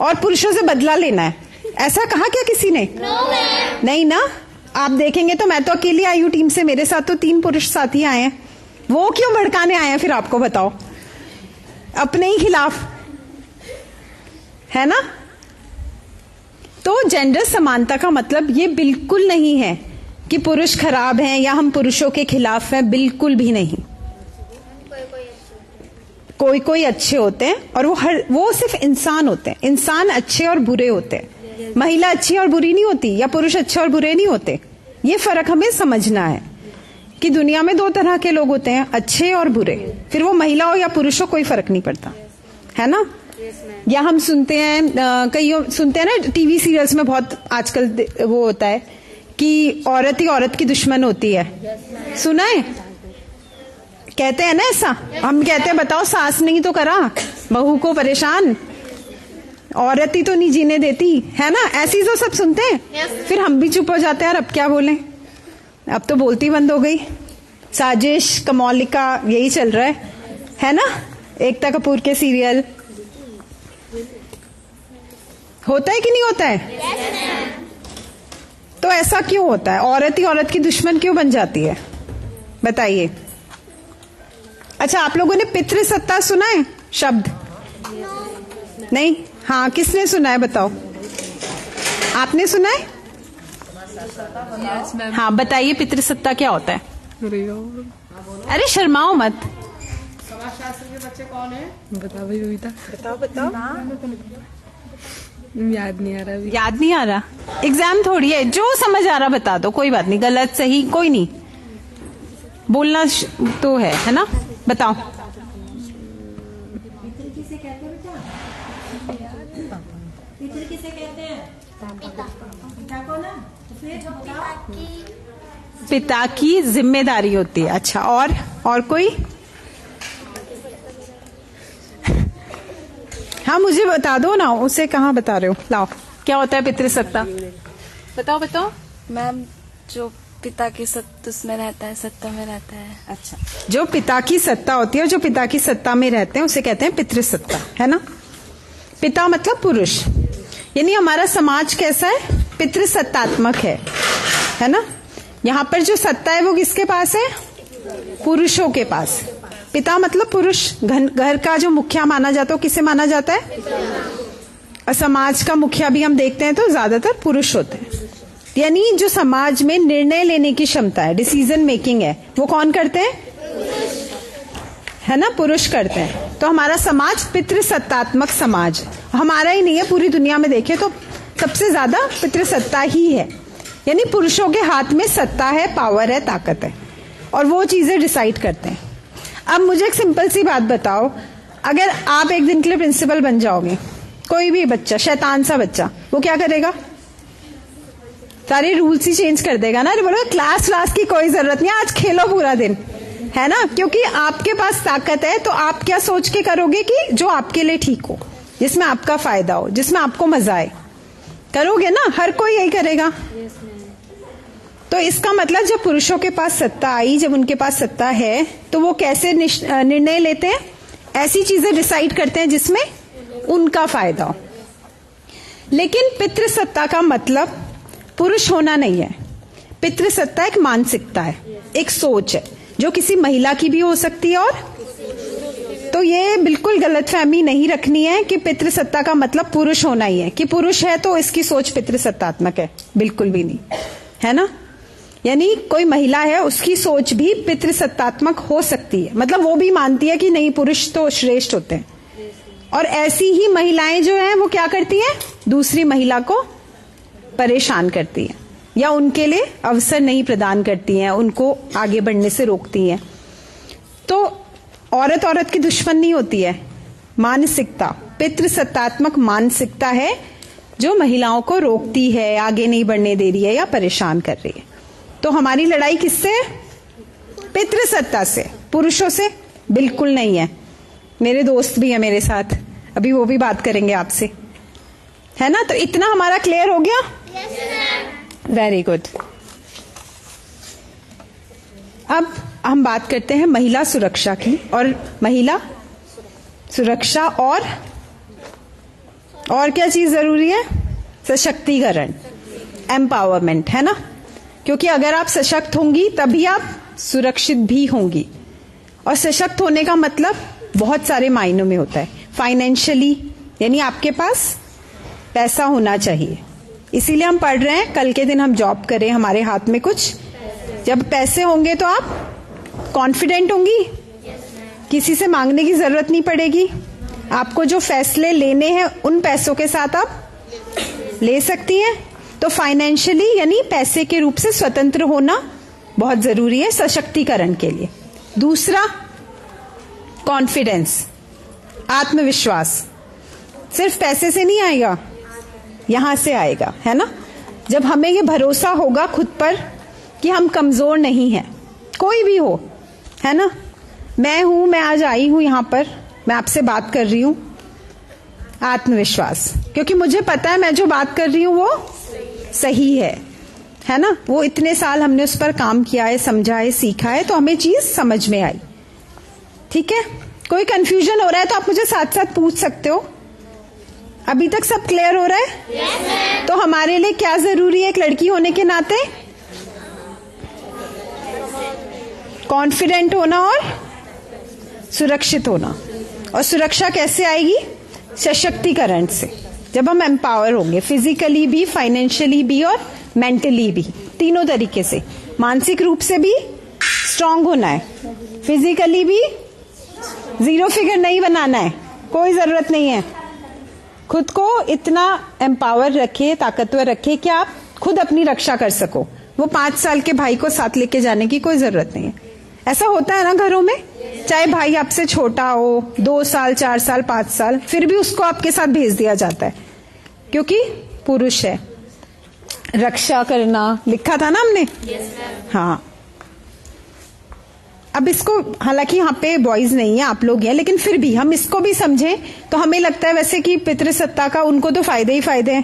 और पुरुषों से बदला लेना है। ऐसा कहा क्या किसी ने? नहीं ना। आप देखेंगे तो मैं तो अकेली आई हूं टीम से, मेरे साथ तो 3 पुरुष साथी आए हैं। वो क्यों भड़काने आए हैं फिर, आपको बताओ? अपने ही खिलाफ, है ना। तो जेंडर समानता का मतलब ये बिल्कुल नहीं है कि पुरुष खराब हैं या हम पुरुषों के खिलाफ हैं, बिल्कुल भी नहीं। कोई कोई अच्छे होते हैं और वो सिर्फ इंसान होते हैं, इंसान अच्छे और बुरे होते हैं। महिला अच्छी और बुरी नहीं होती, या पुरुष अच्छे और बुरे नहीं होते। ये फर्क हमें समझना है कि दुनिया में 2 तरह के लोग होते हैं, अच्छे और बुरे। फिर वो महिला हो या पुरुष हो, कोई फर्क नहीं पड़ता, है ना। या हम सुनते हैं, कई सुनते हैं ना टीवी सीरियल्स में, बहुत आजकल वो होता है कि औरत ही औरत की दुश्मन होती है, सुना है? कहते हैं ना ऐसा। हम कहते हैं बताओ, सास नहीं तो करा बहू को परेशान, औरत ही तो नहीं जीने देती, है ना। ऐसी तो सब सुनते हैं। फिर हम भी चुप हो जाते हैं, यार अब क्या बोलें, अब तो बोलती बंद हो गई। साजिश, कमौलिका, यही चल रहा है ना। एकता कपूर के सीरियल होता है कि नहीं होता है? तो ऐसा क्यों होता है? औरत ही औरत की दुश्मन क्यों बन जाती है, बताइए। अच्छा, आप लोगों ने पितृसत्ता सुना है शब्द? नहीं? हाँ, किसने सुना है बताओ? आपने सुना है? हाँ, बताइए पितृसत्ता क्या होता है? अरे शर्माओ मत। समाजशास्त्र के बच्चे कौन है? बता भाई बबीता। बताओ। याद नहीं आ रहा अभी। याद नहीं आ रहा? एग्जाम थोड़ी है, जो समझ आ रहा बता दो, कोई बात नहीं, गलत सही कोई नहीं, बोलना तो है ना। बताओ। पितृ किसे कहते हैं? पिता को ना। तो फिर पिता की जिम्मेदारी होती है। अच्छा, और कोई? हाँ, मुझे बता दो ना, उसे कहाँ बता रहे हो? लाओ, क्या होता है पितृसत्ता? बताओ। मैम, जो पिता की उसमें रहता है, सत्ता में रहता है। अच्छा, जो पिता की सत्ता होती है और जो पिता की सत्ता में रहते हैं उसे कहते हैं पितृसत्ता, है ना। पिता मतलब पुरुष, यानी हमारा समाज कैसा है? पितृसत्तात्मक है ना। यहाँ पर जो सत्ता है वो किसके पास है? पुरुषों के पास। पिता मतलब पुरुष, घर का जो मुखिया माना जाता है, किसे माना जाता है? और समाज का मुखिया भी हम देखते हैं तो ज्यादातर पुरुष होते हैं। यानी जो समाज में निर्णय लेने की क्षमता है, डिसीजन मेकिंग है, वो कौन करते हैं? है ना, पुरुष करते हैं। तो हमारा समाज पितृसत्तात्मक समाज, हमारा ही नहीं है, पूरी दुनिया में देखें तो सबसे ज्यादा पितृसत्ता ही है। यानी पुरुषों के हाथ में सत्ता है, पावर है, ताकत है, और वो चीजें डिसाइड करते हैं। अब मुझे एक सिंपल सी बात बताओ, अगर आप एक दिन के लिए प्रिंसिपल बन जाओगे, कोई भी बच्चा, शैतान सा बच्चा, वो क्या करेगा? सारे रूल्स ही चेंज कर देगा ना। बोलो क्लास की कोई जरूरत नहीं, आज खेलो पूरा दिन, है ना, क्योंकि आपके पास ताकत है। तो आप क्या सोच के करोगे कि जो आपके लिए ठीक हो, जिसमें आपका फायदा हो, जिसमें आपको मजा आए, करोगे ना। हर कोई यही करेगा। तो इसका मतलब जब पुरुषों के पास सत्ता आई, जब उनके पास सत्ता है, तो वो कैसे निर्णय लेते हैं? ऐसी चीजें डिसाइड करते हैं जिसमें उनका फायदा हो। लेकिन पितृसत्ता का मतलब पुरुष होना नहीं है। पितृसत्ता एक मानसिकता है, एक सोच है, जो किसी महिला की भी हो सकती है। और तो ये बिल्कुल गलतफहमी नहीं रखनी है कि पितृसत्ता का मतलब पुरुष होना ही है, कि पुरुष है तो इसकी सोच पितृसत्तात्मक है, बिल्कुल भी नहीं, है ना। यानी कोई महिला है, उसकी सोच भी पितृसत्तात्मक हो सकती है, मतलब वो भी मानती है कि नहीं, पुरुष तो श्रेष्ठ होते हैं। और ऐसी ही महिलाएं जो हैं वो क्या करती हैं? दूसरी महिला को परेशान करती हैं, या उनके लिए अवसर नहीं प्रदान करती हैं, उनको आगे बढ़ने से रोकती हैं। तो औरत की दुश्मन नहीं होती है। मानसिकता, पितृसत्तात्मक मानसिकता है जो महिलाओं को रोकती है, आगे नहीं बढ़ने दे रही है या परेशान कर रही है। तो हमारी लड़ाई किससे? पितृसत्ता से। पुरुषों से बिल्कुल नहीं है। मेरे दोस्त भी है मेरे साथ, अभी वो भी बात करेंगे आपसे, है ना। तो इतना हमारा क्लियर हो गया? Very good. अब हम बात करते हैं महिला सुरक्षा की। और महिला सुरक्षा और क्या चीज जरूरी है? सशक्तिकरण, एम्पावरमेंट, है ना। क्योंकि अगर आप सशक्त होंगी तभी आप सुरक्षित भी होंगी। और सशक्त होने का मतलब बहुत सारे मायनों में होता है। फाइनेंशियली, यानी आपके पास पैसा होना चाहिए, इसीलिए हम पढ़ रहे हैं, कल के दिन हम जॉब करें, हमारे हाथ में कुछ, जब पैसे होंगे तो आप कॉन्फिडेंट होंगी, किसी से मांगने की जरूरत नहीं पड़ेगी, आपको जो फैसले लेने हैं उन पैसों के साथ आप ले सकती हैं। तो फाइनेंशियली यानी पैसे के रूप से स्वतंत्र होना बहुत जरूरी है सशक्तिकरण के लिए। दूसरा, कॉन्फिडेंस, आत्मविश्वास। सिर्फ पैसे से नहीं आएगा, यहां से आएगा, है ना। जब हमें ये भरोसा होगा खुद पर कि हम कमजोर नहीं हैं, कोई भी हो, है ना। मैं हूं, मैं आज आई हूं यहां पर, मैं आपसे बात कर रही हूं, आत्मविश्वास, क्योंकि मुझे पता है मैं जो बात कर रही हूं वो सही है ना। वो इतने साल हमने उस पर काम किया है, समझा है, सीखा है, तो हमें चीज समझ में आई। ठीक है, कोई कंफ्यूजन हो रहा है तो आप मुझे साथ साथ पूछ सकते हो। अभी तक सब क्लियर हो रहा है? yes, तो हमारे लिए क्या जरूरी है एक लड़की होने के नाते? कॉन्फिडेंट होना और सुरक्षित होना। और सुरक्षा कैसे आएगी? सशक्तिकरण से। जब हम एम्पावर होंगे, फिजिकली भी, फाइनेंशियली भी और मेंटली भी, तीनों तरीके से। मानसिक रूप से भी स्ट्रांग होना है, फिजिकली भी जीरो फिगर नहीं बनाना है, कोई जरूरत नहीं है। खुद को इतना एम्पावर रखे, ताकतवर रखे कि आप खुद अपनी रक्षा कर सको। वो 5 साल के भाई को साथ लेके जाने की कोई जरूरत नहीं है। ऐसा होता है ना घरों में, चाहे भाई आपसे छोटा हो, 2 साल, 4 साल, 5 साल, फिर भी उसको आपके साथ भेज दिया जाता है, क्योंकि पुरुष है। रक्षा करना लिखा था ना हमने? हाँ। अब इसको, हालांकि यहाँ पे बॉयज नहीं है, आप लोग हैं, लेकिन फिर भी हम इसको भी समझें तो हमें लगता है वैसे कि पितृसत्ता का उनको तो फायदे ही फायदे हैं,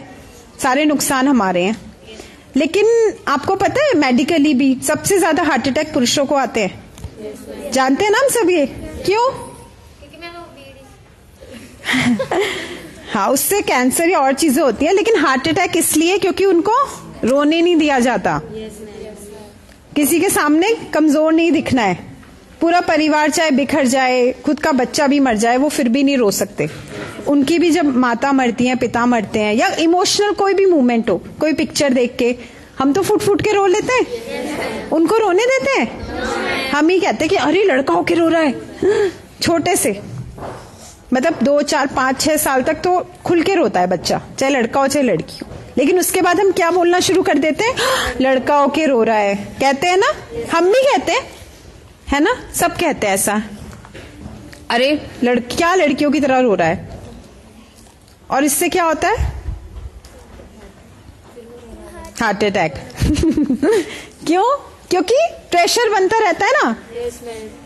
सारे नुकसान हमारे हैं। लेकिन आपको पता है मेडिकली भी सबसे ज्यादा हार्ट अटैक पुरुषों को आते हैं। जानते हैं ना हम सब ये, क्यों? हाँ, उससे कैंसर या और चीजें होती हैं, लेकिन हार्ट अटैक इसलिए क्योंकि उनको रोने नहीं दिया जाता। किसी के सामने कमजोर नहीं दिखना है। पूरा परिवार चाहे बिखर जाए, खुद का बच्चा भी मर जाए, वो फिर भी नहीं रो सकते। उनकी भी जब माता मरती है, पिता मरते हैं, या इमोशनल कोई भी मूवमेंट हो, कोई पिक्चर देख के हम तो फुट फुट के रो लेते हैं, उनको रोने देते हैं? हम ही कहते हैं कि अरे लड़का होके रो रहा है, छोटे से मतलब 2, 4, 5, 6 साल तक तो खुल के रोता है बच्चा, चाहे लड़का हो चाहे लड़की हो। लेकिन उसके बाद हम क्या बोलना शुरू कर देते हैं? लड़का होके रो रहा है, कहते हैं ना, हम भी कहते हैं, है ना, सब कहते हैं ऐसा, अरे क्या लड़कियों की तरह रो रहा है। और इससे क्या होता है? Heart attack. क्यों? क्योंकि प्रेशर बनता रहता है ना।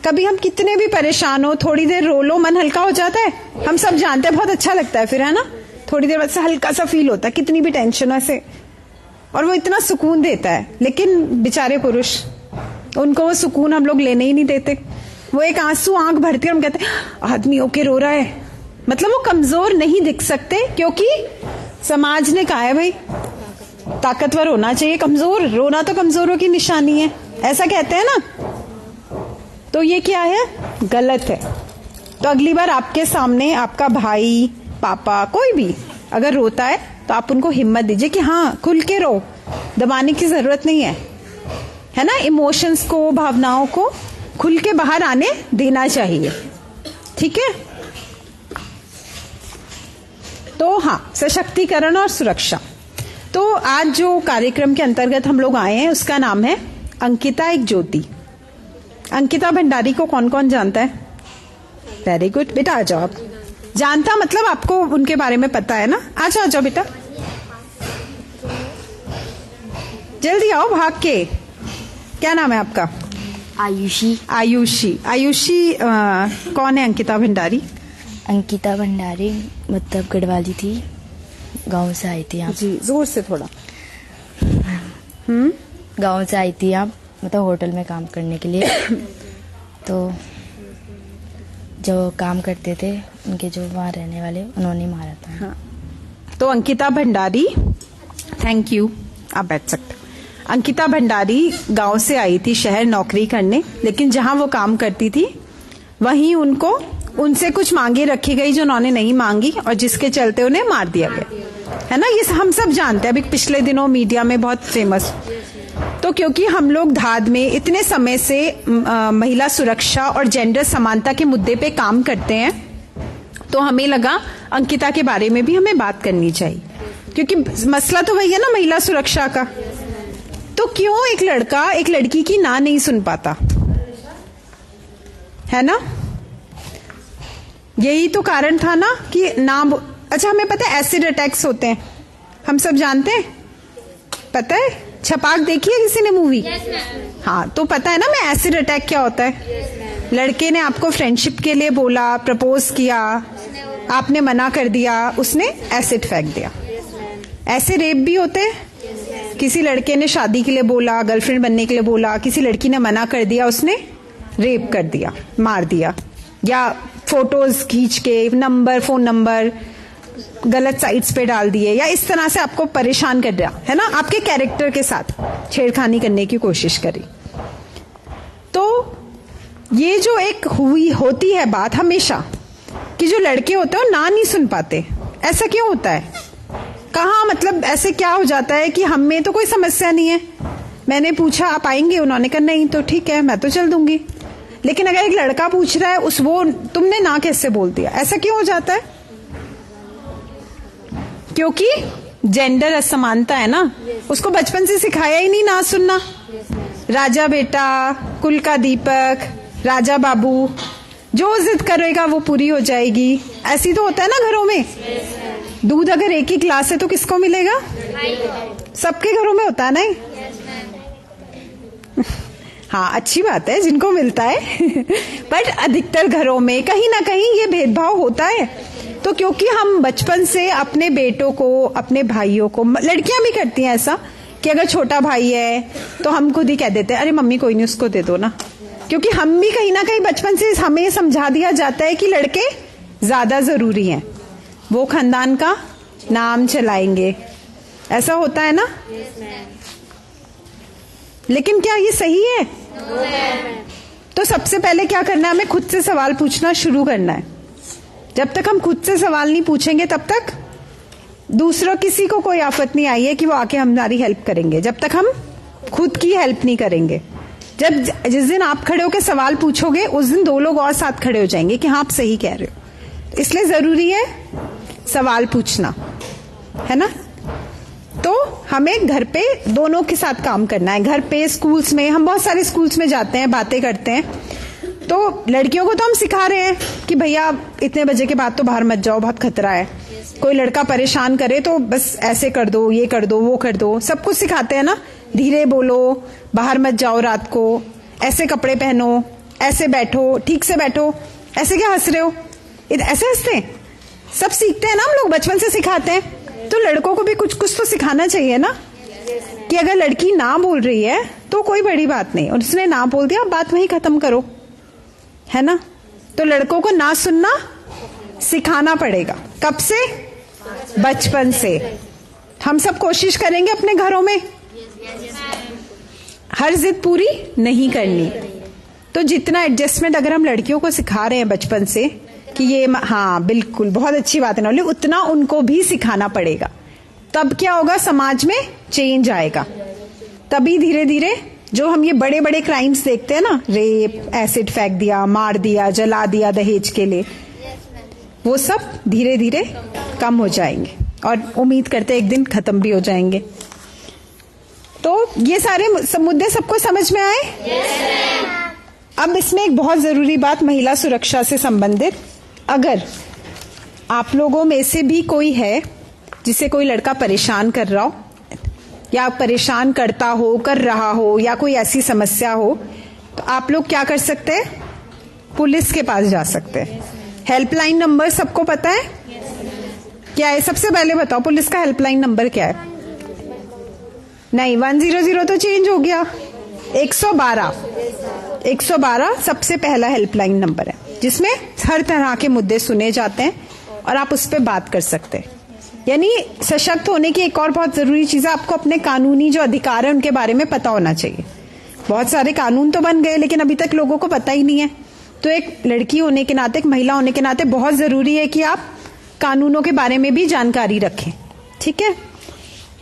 कभी हम कितने भी परेशान हो, थोड़ी देर रो लो, मन हल्का हो जाता है। हम सब जानते हैं, बहुत अच्छा लगता है फिर, है ना, थोड़ी देर बाद से हल्का सा फील होता है, कितनी भी टेंशन ऐसे, और वो इतना सुकून देता है। लेकिन बेचारे पुरुष, उनको वो सुकून हम लोग लेने ही नहीं देते। वो एक आंसू आंख भरती है, हम कहते हैं आदमी होके रो रहा है, मतलब वो कमजोर नहीं दिख सकते, क्योंकि समाज ने कहा है भाई ताकतवर होना चाहिए, कमजोर रोना तो कमजोरों की निशानी है, ऐसा कहते हैं ना। तो ये क्या है? गलत है। तो अगली बार आपके सामने आपका भाई, पापा, कोई भी अगर रोता है तो आप उनको हिम्मत दीजिए कि हाँ खुल के रो, दबाने की जरूरत नहीं है ना। इमोशंस को, भावनाओं को खुल के बाहर आने देना चाहिए, ठीक है। तो हाँ, सशक्तिकरण और सुरक्षा। तो आज जो कार्यक्रम के अंतर्गत हम लोग आए हैं उसका नाम है अंकिता एक ज्योति। अंकिता भंडारी को कौन कौन जानता है? वेरी गुड बेटा, आ जाओ। आप जानता मतलब आपको उनके बारे में पता है ना। आ जाओ बेटा, जल्दी आओ भाग के। क्या नाम है आपका? आयुषी। आयुषी कौन है अंकिता भंडारी? अंकिता भंडारी मतलब गढ़वाली थी, गांव से आई थी आप। जी जोर से थोड़ा। गांव से आई थी आप, मतलब होटल में काम करने के लिए। तो जो काम करते थे उनके जो वहाँ रहने वाले, उन्होंने मारा था। हाँ। तो अंकिता भंडारी, थैंक यू, आप बैठ सकते। अंकिता भंडारी गांव से आई थी शहर नौकरी करने, लेकिन जहां वो काम करती थी वहीं उनसे कुछ मांगे रखी गई जो उन्होंने नहीं मांगी, और जिसके चलते उन्हें मार दिया गया, है ना। ये हम सब जानते हैं, अभी पिछले दिनों मीडिया में बहुत फेमस। तो क्योंकि हम लोग धाद में इतने समय से महिला सुरक्षा और जेंडर समानता के मुद्दे पे काम करते हैं, तो हमें लगा अंकिता के बारे में भी हमें बात करनी चाहिए, क्योंकि मसला तो वही है ना, महिला सुरक्षा का। तो क्यों एक लड़का एक लड़की की ना नहीं सुन पाता, है ना। यही तो कारण था ना कि ना। अच्छा, हमें पता है एसिड अटैक्स होते हैं, हम सब जानते हैं, पता है। छपाक देखी है किसी ने मूवी? हाँ, तो पता है ना मैं एसिड अटैक क्या होता है। लड़के ने आपको फ्रेंडशिप के लिए बोला, प्रपोज किया, आपने मना कर दिया, उसने एसिड फेंक दिया। ऐसे रेप भी होते हैं। किसी लड़के ने शादी के लिए बोला, गर्लफ्रेंड बनने के लिए बोला, किसी लड़की ने मना कर दिया, उसने रेप कर दिया, मार दिया। या फोटोज खींच के फोन नंबर गलत साइट्स पे डाल दिए, या इस तरह से आपको परेशान कर दिया, है ना, आपके कैरेक्टर के साथ छेड़खानी करने की कोशिश करी। तो ये जो एक होती है बात हमेशा कि जो लड़के होते हैं ना नहीं सुन पाते, ऐसा क्यों होता है? कहाँ, मतलब ऐसे क्या हो जाता है कि हम में तो कोई समस्या नहीं है, मैंने पूछा आप आएंगे, उन्होंने कहा नहीं, तो ठीक है मैं तो चल दूंगी। लेकिन अगर एक लड़का पूछ रहा है, वो तुमने ना कैसे बोल दिया, ऐसा क्यों हो जाता है? क्योंकि जेंडर असमानता है ना। उसको बचपन से सिखाया ही नहीं ना सुनना। राजा बेटा, कुल का दीपक, राजा बाबू, जो जिद करेगा वो पूरी हो जाएगी, ऐसी तो होता है ना घरों में। दूध अगर एक ही गिलास है तो किसको मिलेगा? सबके घरों में होता है ना। हाँ, अच्छी बात है जिनको मिलता है। बट अधिकतर घरों में कहीं ना कहीं ये भेदभाव होता है। तो क्योंकि हम बचपन से अपने बेटों को, अपने भाइयों को, लड़कियां भी करती हैं ऐसा कि अगर छोटा भाई है तो हम खुद ही कह देते हैं अरे मम्मी कोई नहीं, उसको दे दो ना। क्योंकि हम भी कहीं ना कहीं बचपन से हमें समझा दिया जाता है कि लड़के ज्यादा जरूरी हैं, वो खानदान का नाम चलाएंगे, ऐसा होता है ना। लेकिन क्या ये सही है? तो सबसे पहले क्या करना है, हमें खुद से सवाल पूछना शुरू करना है। जब तक हम खुद से सवाल नहीं पूछेंगे तब तक दूसरों किसी को कोई आफत नहीं आई है कि वो आके हमारी हेल्प करेंगे, जब तक हम खुद की हेल्प नहीं करेंगे। जिस दिन आप खड़े होकर सवाल पूछोगे उस दिन 2 लोग और साथ खड़े हो जाएंगे कि हाँ आप सही कह रहे हो। इसलिए जरूरी है सवाल पूछना, है ना। तो हमें घर पे दोनों के साथ काम करना है, घर पे, स्कूल्स में। हम बहुत सारे स्कूल्स में जाते हैं, बातें करते हैं, तो लड़कियों को तो हम सिखा रहे हैं कि भैया इतने बजे के बाद तो बाहर मत जाओ, बहुत खतरा है। कोई लड़का परेशान करे तो बस ऐसे कर दो, ये कर दो, वो कर दो, सब कुछ सिखाते हैं ना। धीरे बोलो, बाहर मत जाओ रात को, ऐसे कपड़े पहनो, ऐसे बैठो, ठीक से बैठो। ऐसे क्या हंस रहे हो, ऐसे हंसते हैं? सब सीखते हैं ना, हम लोग बचपन से सिखाते हैं। तो लड़कों को भी कुछ कुछ तो सिखाना चाहिए ना, कि अगर लड़की ना बोल रही है तो कोई बड़ी बात नहीं, और उसने ना बोल दिया, बात वहीं खत्म करो, है ना। तो लड़कों को ना सुनना सिखाना पड़ेगा। कब से? बचपन से। हम सब कोशिश करेंगे अपने घरों में, हर जिद पूरी नहीं करनी। तो जितना एडजस्टमेंट अगर हम लड़कियों को सिखा रहे हैं बचपन से कि ये, हाँ बिल्कुल बहुत अच्छी बात है नौली, उतना उनको भी सिखाना पड़ेगा। तब क्या होगा, समाज में चेंज आएगा। तभी धीरे धीरे जो हम ये बड़े बड़े क्राइम्स देखते हैं ना, रेप, एसिड फेंक दिया, मार दिया, जला दिया दहेज के लिए, वो सब धीरे धीरे कम हो जाएंगे और उम्मीद करते एक दिन खत्म भी हो जाएंगे। तो ये सारे मुद्दे सबको समझ में आए? अब इसमें एक बहुत जरूरी बात महिला सुरक्षा से संबंधित, अगर आप लोगों में से भी कोई है जिसे कोई लड़का परेशान कर रहा हो या परेशान करता हो, कर रहा हो, या कोई ऐसी समस्या हो, तो आप लोग क्या कर सकते हैं? पुलिस के पास जा सकते हैं। हेल्पलाइन नंबर सबको पता है क्या है? सबसे पहले बताओ पुलिस का हेल्पलाइन नंबर क्या है? नहीं, 100 तो चेंज हो गया, 112 सबसे पहला हेल्पलाइन नंबर है, जिसमें हर तरह के मुद्दे सुने जाते हैं और आप उस पर बात कर सकते हैं। यानी सशक्त होने की एक और बहुत जरूरी चीज है, आपको अपने कानूनी जो अधिकार है उनके बारे में पता होना चाहिए। बहुत सारे कानून तो बन गए लेकिन अभी तक लोगों को पता ही नहीं है। तो एक लड़की होने के नाते, एक महिला होने के नाते बहुत जरूरी है कि आप कानूनों के बारे में भी जानकारी रखें, ठीक है।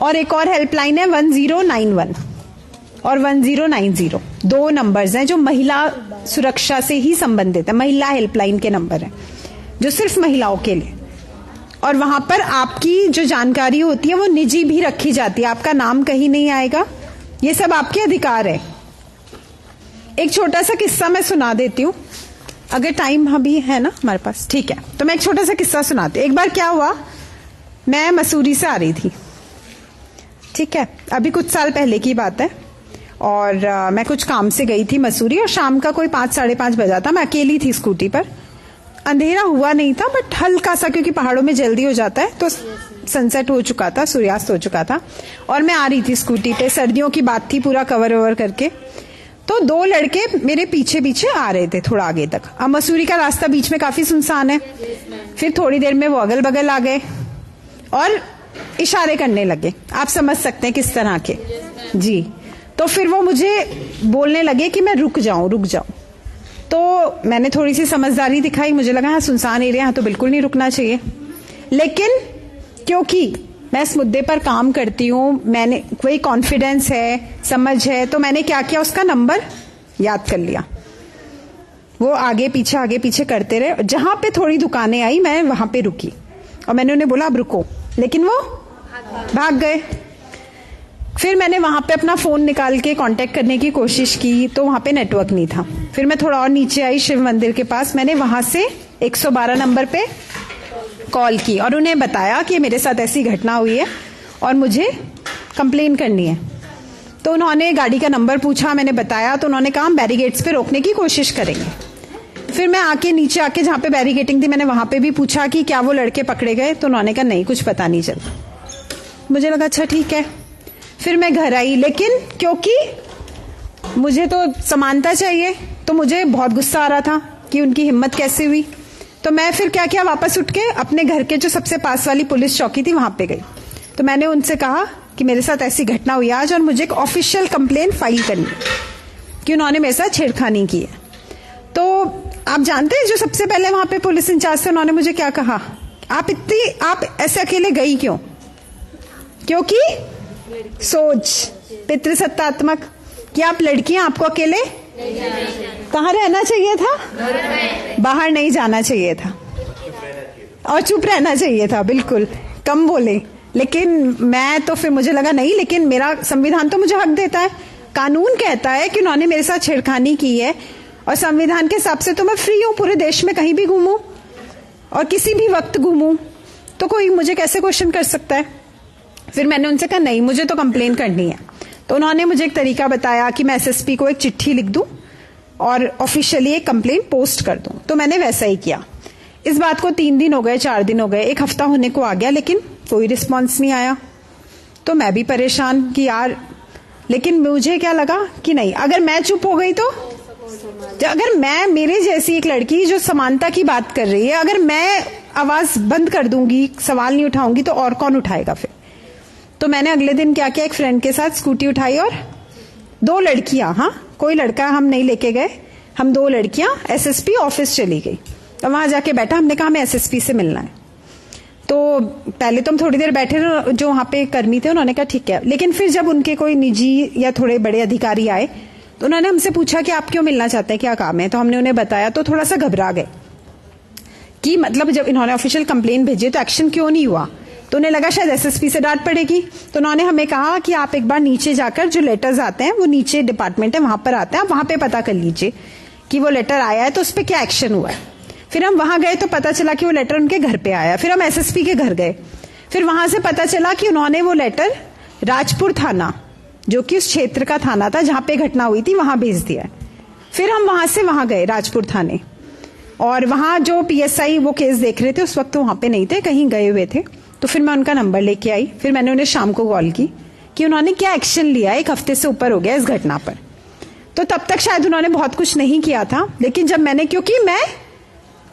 और एक और हेल्पलाइन है 1091 और 1090, 2 नंबर्स हैं जो महिला सुरक्षा से ही संबंधित है। महिला हेल्पलाइन के नंबर है जो सिर्फ महिलाओं के लिए, और वहां पर आपकी जो जानकारी होती है वो निजी भी रखी जाती है, आपका नाम कहीं नहीं आएगा, ये सब आपके अधिकार है। एक छोटा सा किस्सा मैं सुना देती हूँ, अगर टाइम अभी है ना हमारे पास, ठीक है। तो मैं एक छोटा सा किस्सा सुनाती हूँ। एक बार क्या हुआ, मैं मसूरी से आ रही थी, ठीक है, अभी कुछ साल पहले की बात है, और मैं कुछ काम से गई थी मसूरी, और शाम का कोई 5, 5:30 बजा था। मैं अकेली थी स्कूटी पर, अंधेरा हुआ नहीं था बट हल्का सा, क्योंकि पहाड़ों में जल्दी हो जाता है, तो सनसेट हो चुका था, सूर्यास्त हो चुका था, और मैं आ रही थी स्कूटी पे। सर्दियों की बात थी, पूरा कवर ओवर करके। तो 2 लड़के मेरे पीछे पीछे आ रहे थे थोड़ा आगे तक। अब मसूरी का रास्ता बीच में काफी सुनसान है। फिर थोड़ी देर में वो अगल बगल आ गए और इशारे करने लगे, आप समझ सकते हैं किस तरह के जी। तो फिर वो मुझे बोलने लगे कि मैं रुक जाऊं, रुक जाऊं। तो मैंने थोड़ी सी समझदारी दिखाई, मुझे लगा हाँ सुनसान एरिया है तो बिल्कुल नहीं रुकना चाहिए। लेकिन क्योंकि मैं इस मुद्दे पर काम करती हूँ, मैंने कोई कॉन्फिडेंस है, समझ है, तो मैंने क्या किया, उसका नंबर याद कर लिया। वो आगे पीछे करते रहे, जहां पे थोड़ी दुकानें आई मैं वहां पे रुकी और मैंने उन्हें बोला अब रुको, लेकिन वो भाग गए। फिर मैंने वहां पे अपना फोन निकाल के कांटेक्ट करने की कोशिश की तो वहां पे नेटवर्क नहीं था। फिर मैं थोड़ा और नीचे आई शिव मंदिर के पास, मैंने वहां से 112 नंबर पे कॉल की और उन्हें बताया कि मेरे साथ ऐसी घटना हुई है और मुझे कंप्लेन करनी है। तो उन्होंने गाड़ी का नंबर पूछा, मैंने बताया, तो उन्होंने कहा बैरिकेड्स पे रोकने की कोशिश करेंगे। फिर मैं आके नीचे आके जहां पे बैरिकेटिंग थी मैंने वहां पे भी पूछा कि क्या वो लड़के पकड़े गए, तो उन्होंने कहा नहीं, कुछ पता नहीं चला। मुझे लगा अच्छा ठीक है। फिर मैं घर आई, लेकिन क्योंकि मुझे तो समानता चाहिए तो मुझे बहुत गुस्सा आ रहा था कि उनकी हिम्मत कैसे हुई। तो मैं फिर क्या किया, वापस उठ के अपने घर के जो सबसे पास वाली पुलिस चौकी थी वहां पे गई। तो मैंने उनसे कहा कि मेरे साथ ऐसी घटना हुई आज और मुझे एक ऑफिशियल कंप्लेन फाइल करनी है कि उन्होंने मेरे साथ छेड़खानी की है। तो आप जानते हैं जो सबसे पहले वहां पे पुलिस इंचार्ज थे, उन्होंने मुझे क्या कहा, आप ऐसे अकेले गई क्यों? क्योंकि सोच पितृसत्तात्मक कि आप लड़कियां, आपको अकेले कहाँ रहना चाहिए था, बाहर नहीं जाना चाहिए था और चुप रहना चाहिए था, बिल्कुल कम बोले। लेकिन मैं तो फिर मुझे लगा नहीं, लेकिन मेरा संविधान तो मुझे हक देता है, कानून कहता है कि उन्होंने मेरे साथ छेड़खानी की है और संविधान के हिसाब से तो मैं फ्री हूं, पूरे देश में कहीं भी घूमूं और किसी भी वक्त घूमूं, तो कोई मुझे कैसे क्वेश्चन कर सकता है। फिर मैंने उनसे कहा नहीं, मुझे तो कंप्लेन करनी है। तो उन्होंने मुझे एक तरीका बताया कि मैं एसएसपी को एक चिट्ठी लिख दूं और ऑफिशियली एक कंप्लेन पोस्ट कर दूं। तो मैंने वैसा ही किया। इस बात को 3 दिन हो गए, 4 दिन हो गए, 1 हफ्ता होने को आ गया, लेकिन कोई रिस्पॉन्स नहीं आया। तो मैं भी परेशान कि यार, लेकिन मुझे क्या लगा कि नहीं, अगर मैं चुप हो गई तो, अगर मैं, मेरे जैसी एक लड़की जो समानता की बात कर रही है, अगर मैं आवाज बंद कर दूंगी, सवाल नहीं उठाऊंगी, तो और कौन उठाएगा फिर। तो मैंने अगले दिन क्या किया, एक फ्रेंड के साथ स्कूटी उठाई और 2 लड़कियां, हाँ कोई लड़का हम नहीं लेके गए, हम 2 लड़कियां एसएसपी ऑफिस चली गई। तो वहां जाके बैठा, हमने कहा हमें एसएसपी से मिलना है। तो पहले तो हम थोड़ी देर बैठे, जो वहां पे कर्मी थे उन्होंने कहा ठीक है, लेकिन फिर जब उनके कोई निजी या थोड़े बड़े अधिकारी आए तो उन्होंने हमसे पूछा कि आप क्यों मिलना चाहते हैं, क्या काम है। तो हमने उन्हें बताया, तो थोड़ा सा घबरा गए कि मतलब जब इन्होंने ऑफिशियल कंप्लेन भेजी तो एक्शन क्यों नहीं हुआ। तो उन्हें लगा शायद एसएसपी से डांट पड़ेगी। तो उन्होंने हमें कहा कि आप एक बार नीचे जाकर, जो लेटर्स आते हैं वो नीचे डिपार्टमेंट है वहां पर आते हैं, आप वहां पे पता कर लीजिए कि वो लेटर आया है तो उस पर क्या एक्शन हुआ है। फिर हम वहां गए तो पता चला कि वो लेटर उनके घर पे आया। फिर हम एसएसपी के घर गए, फिर वहां से पता चला कि उन्होंने वो लेटर राजपुर थाना, जो कि उस क्षेत्र का थाना था जहां पे घटना हुई थी, वहां भेज दिया है। फिर हम वहां से वहां गए राजपुर थाने, और वहां जो पीएसआई वो केस देख रहे थे उस वक्त तो वहां पे नहीं थे, कहीं गए हुए थे। तो फिर मैं उनका नंबर लेके आई, फिर मैंने उन्हें शाम को कॉल की कि उन्होंने क्या एक्शन लिया। 1 हफ्ते से ऊपर हो गया इस घटना पर। तो तब तक शायद उन्होंने बहुत कुछ नहीं किया था, लेकिन जब मैंने, क्योंकि मैं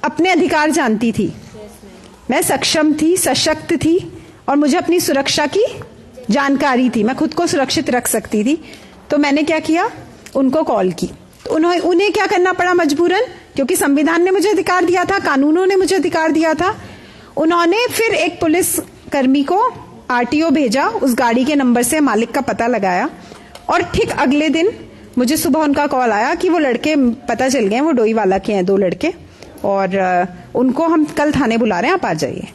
अपने अधिकार जानती थी, मैं सक्षम थी, सशक्त थी और मुझे अपनी सुरक्षा की जानकारी थी, मैं खुद को सुरक्षित रख सकती थी। तो मैंने क्या किया, उनको कॉल की। तो उन्हें क्या करना पड़ा मजबूरन, क्योंकि संविधान ने मुझे अधिकार दिया था, कानूनों ने मुझे अधिकार दिया था। उन्होंने फिर एक पुलिस कर्मी को आरटीओ भेजा, उस गाड़ी के नंबर से मालिक का पता लगाया, और ठीक अगले दिन मुझे सुबह उनका कॉल आया कि वो लड़के पता चल गए, वो डोईवाला के हैं 2 लड़के, और उनको हम कल थाने बुला रहे हैं, आप आ जाइए।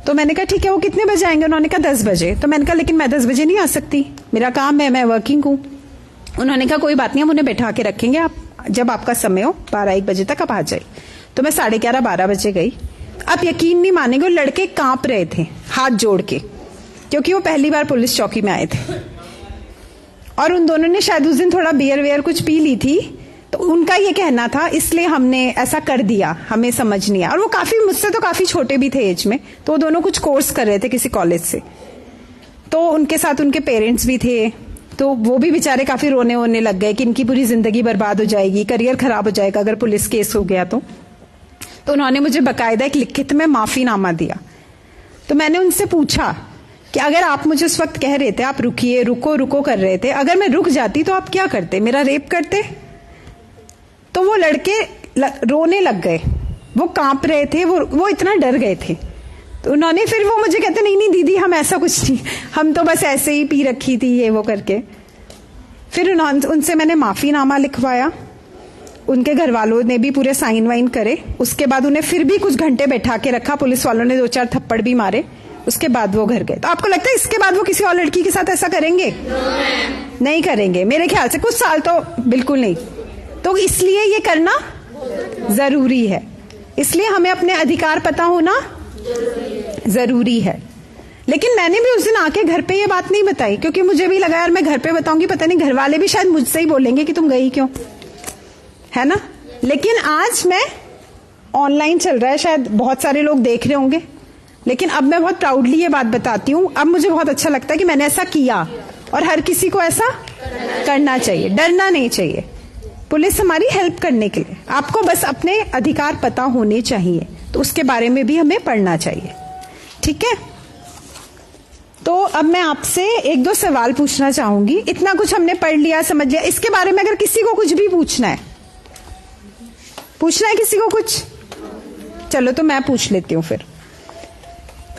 तो मैंने कहा ठीक है, वो कितने बजे आएंगे। उन्होंने कहा 10 बजे। तो मैंने कहा लेकिन मैं 10 बजे नहीं आ सकती, मेरा काम है, मैं वर्किंग हूँ। उन्होंने कहा कोई बात नहीं, हम उन्हें बैठा के रखेंगे, आप जब आपका समय हो 12-1 बजे तक आप आ जाइए। तो मैं 11:30-12 बजे गई। आप यकीन नहीं मानेंगे, वो लड़के कांप रहे थे हाथ जोड़ के, क्योंकि वो पहली बार पुलिस चौकी में आए थे और उन दोनों ने शायद उस दिन थोड़ा बियर वेयर कुछ पी ली थी। तो उनका ये कहना था इसलिए हमने ऐसा कर दिया, हमें समझ नहीं आया। और वो काफी, मुझसे तो काफी छोटे भी थे एज में, तो वो दोनों कुछ कोर्स कर रहे थे किसी कॉलेज से। तो उनके साथ उनके पेरेंट्स भी थे, तो वो भी बेचारे काफी रोने वोने लग गए कि इनकी पूरी जिंदगी बर्बाद हो जाएगी, करियर खराब हो जाएगा अगर पुलिस केस हो गया तो उन्होंने मुझे बकायदा एक लिखित में माफीनामा दिया। तो मैंने उनसे पूछा कि अगर आप मुझे उस वक्त कह रहे थे, आप रुकिए, रुको रुको कर रहे थे, अगर मैं रुक जाती तो आप क्या करते, मेरा रेप करते। तो वो लड़के रोने लग गए, वो कांप रहे थे, वो इतना डर गए थे। तो उन्होंने, फिर वो मुझे कहते नहीं दीदी हम ऐसा कुछ नहीं, हम तो बस ऐसे ही पी रखी थी, ये वो करके। फिर उनसे मैंने माफीनामा लिखवाया, उनके घर वालों ने भी पूरे साइन वाइन करे। उसके बाद उन्हें फिर भी कुछ घंटे बैठा के रखा, पुलिस वालों ने 2-4 थप्पड़ भी मारे। उसके बाद वो घर गए। तो आपको लगता है इसके बाद वो किसी और लड़की के साथ ऐसा करेंगे? नहीं करेंगे मेरे ख्याल से, कुछ साल तो बिल्कुल नहीं। तो इसलिए ये करना जरूरी है, इसलिए हमें अपने अधिकार पता होना जरूरी है। लेकिन मैंने भी उस दिन आके घर पे ये बात नहीं बताई, क्योंकि मुझे भी लगा यार मैं घर पे बताऊंगी, पता नहीं घर वाले भी शायद मुझसे ही बोलेंगे कि तुम गई क्यों, है ना। लेकिन आज मैं, ऑनलाइन चल रहा है, शायद बहुत सारे लोग देख रहे होंगे, लेकिन अब मैं बहुत प्राउडली ये बात बताती हूँ। अब मुझे बहुत अच्छा लगता है कि मैंने ऐसा किया, और हर किसी को ऐसा करना चाहिए, डरना नहीं चाहिए। पुलिस हमारी हेल्प करने के लिए, आपको बस अपने अधिकार पता होने चाहिए, तो उसके बारे में भी हमें पढ़ना चाहिए, ठीक है। तो अब मैं आपसे 1-2 सवाल पूछना चाहूंगी। इतना कुछ हमने पढ़ लिया, समझ लिया, इसके बारे में अगर किसी को कुछ भी पूछना है किसी को कुछ, चलो तो मैं पूछ लेती हूँ फिर।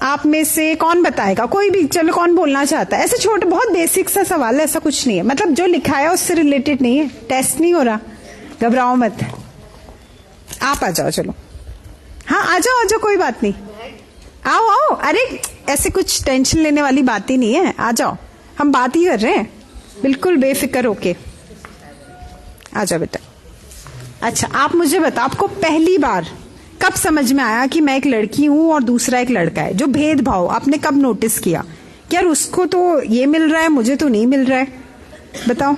आप में से कौन बताएगा? कोई भी, चलो कौन बोलना चाहता है? ऐसे छोटे बहुत बेसिक सा सवाल है, ऐसा कुछ नहीं है, मतलब जो लिखा है उससे रिलेटेड नहीं है, टेस्ट नहीं हो रहा, घबराओ मत। आप आ जाओ, चलो हाँ आ जाओ, कोई बात नहीं, आओ। अरे ऐसे कुछ टेंशन लेने वाली बात ही नहीं है, आ जाओ, हम बात ही कर रहे हैं, बिल्कुल बेफिक्र होके आ जाओ बेटा। अच्छा आप मुझे बताओ, आपको पहली बार कब समझ में आया कि मैं एक लड़की हूं और दूसरा एक लड़का है? जो भेदभाव आपने कब नोटिस किया कि यार उसको तो ये मिल रहा है, मुझे तो नहीं मिल रहा है? बताओ।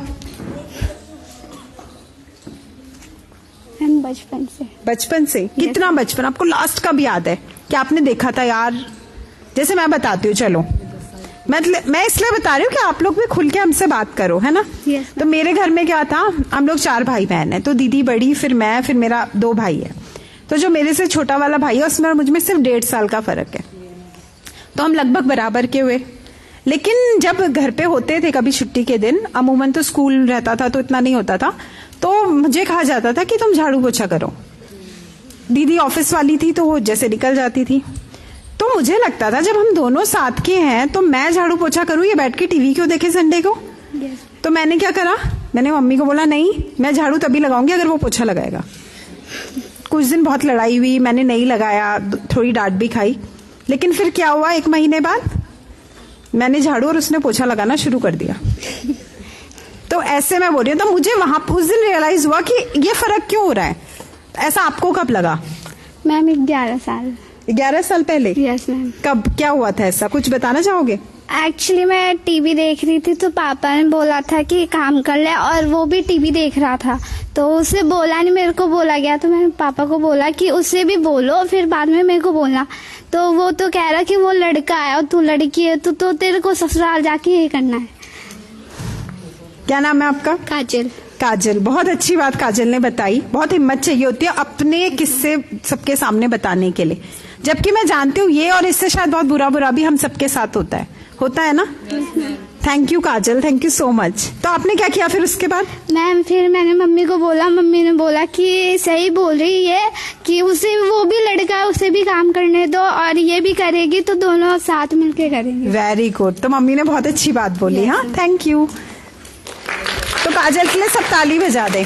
बचपन से। बचपन से? कितना बचपन? आपको लास्ट कब याद है कि आपने देखा था? यार जैसे मैं बताती हूँ, चलो मैं इसलिए बता रही हूँ कि आप लोग भी खुल के हमसे बात करो, है ना? तो मेरे घर में क्या था, हम लोग 4 भाई बहन हैं, तो दीदी बड़ी, फिर मैं, फिर मेरा 2 भाई है। तो जो मेरे से छोटा वाला भाई है उसमें और मुझ में सिर्फ 1.5 साल का फर्क है, तो हम लगभग बराबर के हुए। लेकिन जब घर पे होते थे कभी छुट्टी के दिन, अमूमन तो स्कूल रहता था तो इतना नहीं होता था, तो मुझे कहा जाता था कि तुम झाड़ू पोछा करो। दीदी ऑफिस वाली थी तो वो जैसे निकल जाती थी, तो मुझे लगता था जब हम दोनों साथ के हैं तो मैं झाड़ू पोछा करूं, ये बैठ के टीवी क्यों देखे संडे को? तो मैंने क्या करा, मैंने मम्मी को बोला नहीं मैं झाड़ू तभी लगाऊंगी अगर वो पोछा लगाएगा। कुछ दिन बहुत लड़ाई हुई, मैंने नहीं लगाया, थोड़ी डांट भी खाई, लेकिन फिर क्या हुआ, 1 महीने बाद मैंने झाड़ू और उसने पोछा लगाना शुरू कर दिया। तो ऐसे मैं बोल रही हूँ, तो मुझे वहां उस दिन रियलाइज हुआ कि ये फर्क क्यों हो रहा है। ऐसा आपको कब लगा? मैम 11 साल। 11 साल पहले? Yes ma'am. कब, क्या हुआ था ऐसा, कुछ बताना चाहोगे? एक्चुअली मैं टीवी देख रही थी तो पापा ने बोला था कि काम कर ले, और वो भी टीवी देख रहा था, तो उसे बोला नहीं, मेरे को बोला गया, तो मैंने पापा को बोला कि उसे भी बोलो, फिर बाद में मेरे को बोलना। तो वो तो कह रहा कि वो लड़का है और तू लड़की है, तो तेरे को ससुराल जाके ये करना है। क्या नाम है आपका? काजल। काजल, बहुत अच्छी बात काजल ने बताई। बहुत हिम्मत चाहिए होती है अपने किस्से सबके सामने बताने के लिए, जबकि मैं जानती हूँ ये और इससे शायद बहुत बुरा भी हम सबके साथ होता है ना? Thank you Kajal, thank you so much. तो आपने क्या किया फिर उसके बाद? मैम फिर मैंने मम्मी को बोला, मम्मी ने बोला कि सही बोल रही है कि उसे, वो भी लड़का है, उसे भी काम करने दो और ये भी करेगी तो दोनों साथ मिलके करेंगे। वेरी गुड, तो मम्मी ने बहुत अच्छी बात बोली। हाँ थैंक यू। तो काजल के लिए सब ताली बजा दे,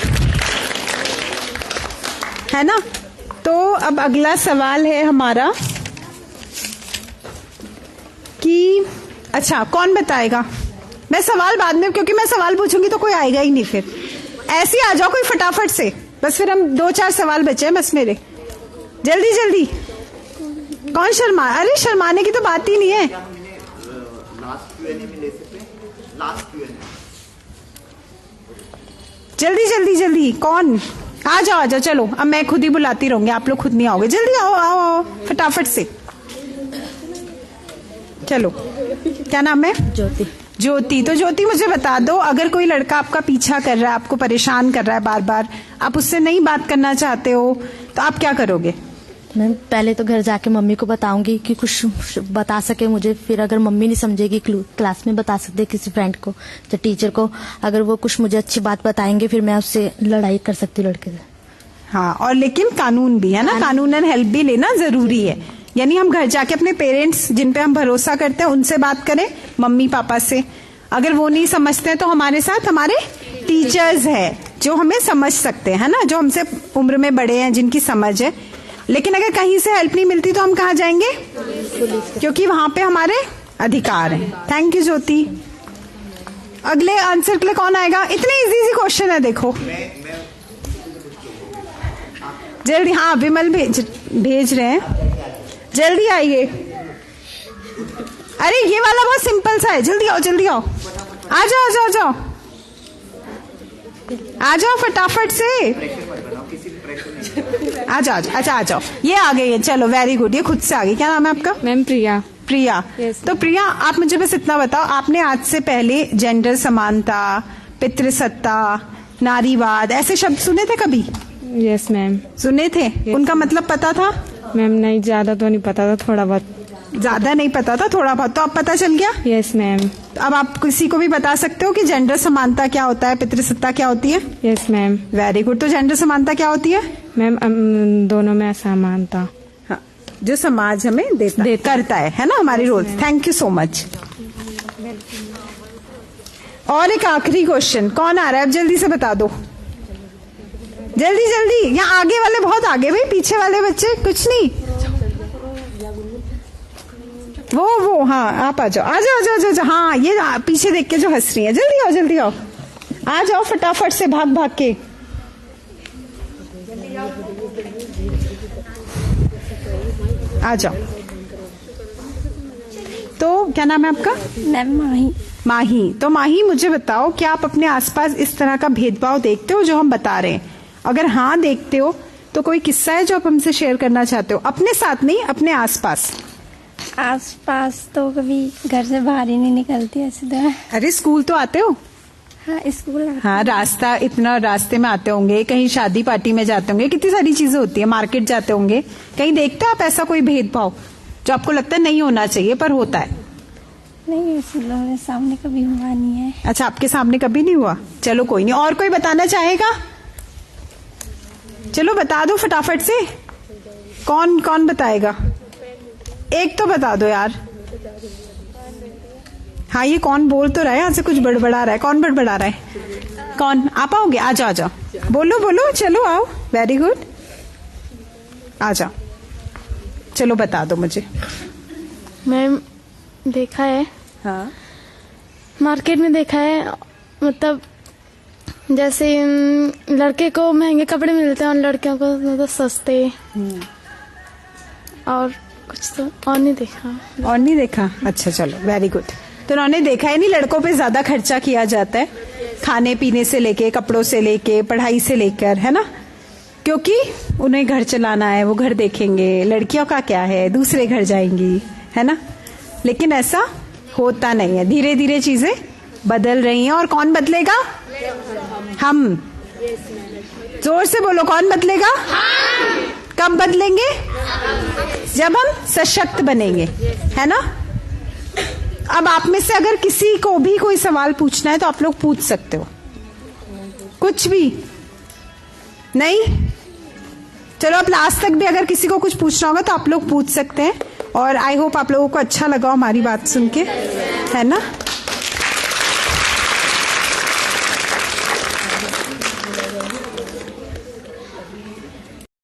है ना? तो अब अगला सवाल है हमारा कि अच्छा कौन बताएगा? मैं सवाल बाद में, क्योंकि मैं सवाल पूछूंगी तो कोई आएगा ही नहीं, फिर ऐसे ही आ जाओ कोई फटाफट से, बस फिर हम 2-4 सवाल बचे हैं बस मेरे, जल्दी जल्दी। कौन शर्मा? अरे शर्माने की तो बात ही नहीं है। लास्ट Q&A में ले सकते हैं, लास्ट Q&A। जल्दी जल्दी जल्दी, कौन? आ जाओ चलो, अब मैं खुद ही बुलाती रहूंगी, आप लोग खुद नहीं आओगे। जल्दी आओ फटाफट से, चलो। क्या नाम है? ज्योति। तो ज्योति मुझे बता दो, अगर कोई लड़का आपका पीछा कर रहा है, आपको परेशान कर रहा है बार बार, आप उससे नहीं बात करना चाहते हो, तो आप क्या करोगे? मैं पहले तो घर जाके मम्मी को बताऊंगी कि कुछ बता सके मुझे, फिर अगर मम्मी नहीं समझेगी क्लास में बता सकते किसी फ्रेंड को या टीचर को, अगर वो कुछ मुझे अच्छी बात बताएंगे फिर मैं उससे लड़ाई कर सकती हूँ लड़के से। हाँ, और लेकिन कानून भी है ना, कानूनन हेल्प भी लेना जरूरी है। यानी हम घर जाके अपने पेरेंट्स जिन पे हम भरोसा करते हैं उनसे बात करें, मम्मी पापा से। अगर वो नहीं समझते हैं तो हमारे साथ हमारे टीचर्स है जो हमें समझ सकते हैं, है ना, जो हमसे उम्र में बड़े हैं, जिनकी समझ है। लेकिन अगर कहीं से हेल्प नहीं मिलती तो हम कहाँ जाएंगे? क्योंकि वहां पे हमारे अधिकार हैं। थैंक यू ज्योति। अगले आंसर के लिए कौन आएगा? इतने इजी क्वेश्चन है, देखो जल्दी। हाँ विमल भेज रहे हैं, जल्दी आइए। अरे ये वाला बहुत सिंपल सा है, जल्दी आओ जल्दी आओ, आ जाओ फटाफट से, आ जाओ। अच्छा आ जाओ, ये आ गई है, चलो वेरी गुड, ये खुद से आ गई। क्या नाम है आपका? मैम प्रिया। प्रिया। तो प्रिया आप मुझे बस इतना बताओ, आपने आज से पहले जेंडर समानता, पितृसत्ता, नारीवाद ऐसे शब्द सुने थे कभी? Yes ma'am. सुने थे? उनका मतलब पता था? मैम नहीं, ज्यादा तो नहीं पता था, थोड़ा बहुत। ज्यादा नहीं पता था, थोड़ा बहुत, तो अब पता चल गया? Yes ma'am. अब आप किसी को भी बता सकते हो कि जेंडर समानता क्या होता है, पितृसत्ता क्या होती है? Yes ma'am. Very good. तो जेंडर समानता क्या होती है? मैम दोनों में असमानता। हाँ, जो समाज हमें करता है ना, हमारे roles. Thank you so much. और एक आखिरी क्वेश्चन, कौन आ रहा है? अब जल्दी से बता दो, जल्दी जल्दी। यहाँ आगे वाले बहुत आगे, भाई पीछे वाले बच्चे कुछ नहीं। वो हाँ, आप आ जाओ, आ जाओ, आ जाओ, जाओ। हाँ, ये पीछे देख के जो हंस रही है, जल्दी आओ, जल्दी आओ, आ जाओ फटाफट से, भाग भाग के। आ जाओ। तो क्या नाम है आपका? मैम माही। माही। तो माही, मुझे बताओ, क्या आप अपने आसपास इस तरह का भेदभाव देखते हो जो हम बता रहे हैं? अगर हाँ देखते हो तो कोई किस्सा है जो आप हमसे शेयर करना चाहते हो? अपने साथ नहीं, अपने आसपास। आसपास तो कभी घर से बाहर ही नहीं निकलती ऐसी तरह। अरे स्कूल तो आते हो? हाँ, स्कूल। हाँ, रास्ते में आते होंगे, कहीं शादी पार्टी में जाते होंगे, कितनी सारी चीजें होती है, मार्केट जाते होंगे, कहीं देखते हो आप ऐसा कोई भेदभाव जो आपको लगता है नहीं होना चाहिए पर होता है? नहीं, ऐसे लोगों के सामने कभी हुआ नहीं है। अच्छा, आपके सामने कभी नहीं हुआ? चलो कोई नहीं। और कोई बताना चाहेगा? चलो बता दो फटाफट से। कौन कौन बताएगा? एक तो बता दो यार। हाँ, ये कौन बोल तो रहा है? यहाँ से कुछ बड़बड़ा रहा है। कौन बड़बड़ा रहा है? कौन? आप आओगे? आ जाओ, आ जाओ, बोलो बोलो, चलो आओ। वेरी गुड, आ जाओ। चलो बता दो मुझे। मैम देखा है, हाँ, मार्केट में देखा है, मतलब जैसे लड़के को महंगे कपड़े मिलते हैं और लड़कियों को मतलब सस्ते। और कुछ तो और नहीं देखा। और नहीं देखा? अच्छा, चलो वेरी गुड। तो उन्होंने देखा है नहीं, लड़कों पे ज्यादा खर्चा किया जाता है, खाने पीने से लेके, कपड़ों से लेके, पढ़ाई से लेकर, है ना, क्योंकि उन्हें घर चलाना है, वो घर देखेंगे। लड़कियों का क्या है, दूसरे घर जाएंगी, है ना। लेकिन ऐसा होता नहीं है, धीरे धीरे चीजें बदल रही हैं। और कौन बदलेगा? हम। जोर से बोलो, कौन बदलेगा? कब बदलेंगे? जब हम सशक्त बनेंगे, है ना। अब आप में से अगर किसी को भी कोई सवाल पूछना है तो आप लोग पूछ सकते हो, कुछ भी नहीं। चलो, अब लास्ट तक भी अगर किसी को कुछ पूछना होगा तो आप लोग पूछ सकते हैं। और आई होप आप लोगों को अच्छा लगा हमारी बात सुन के, है ना।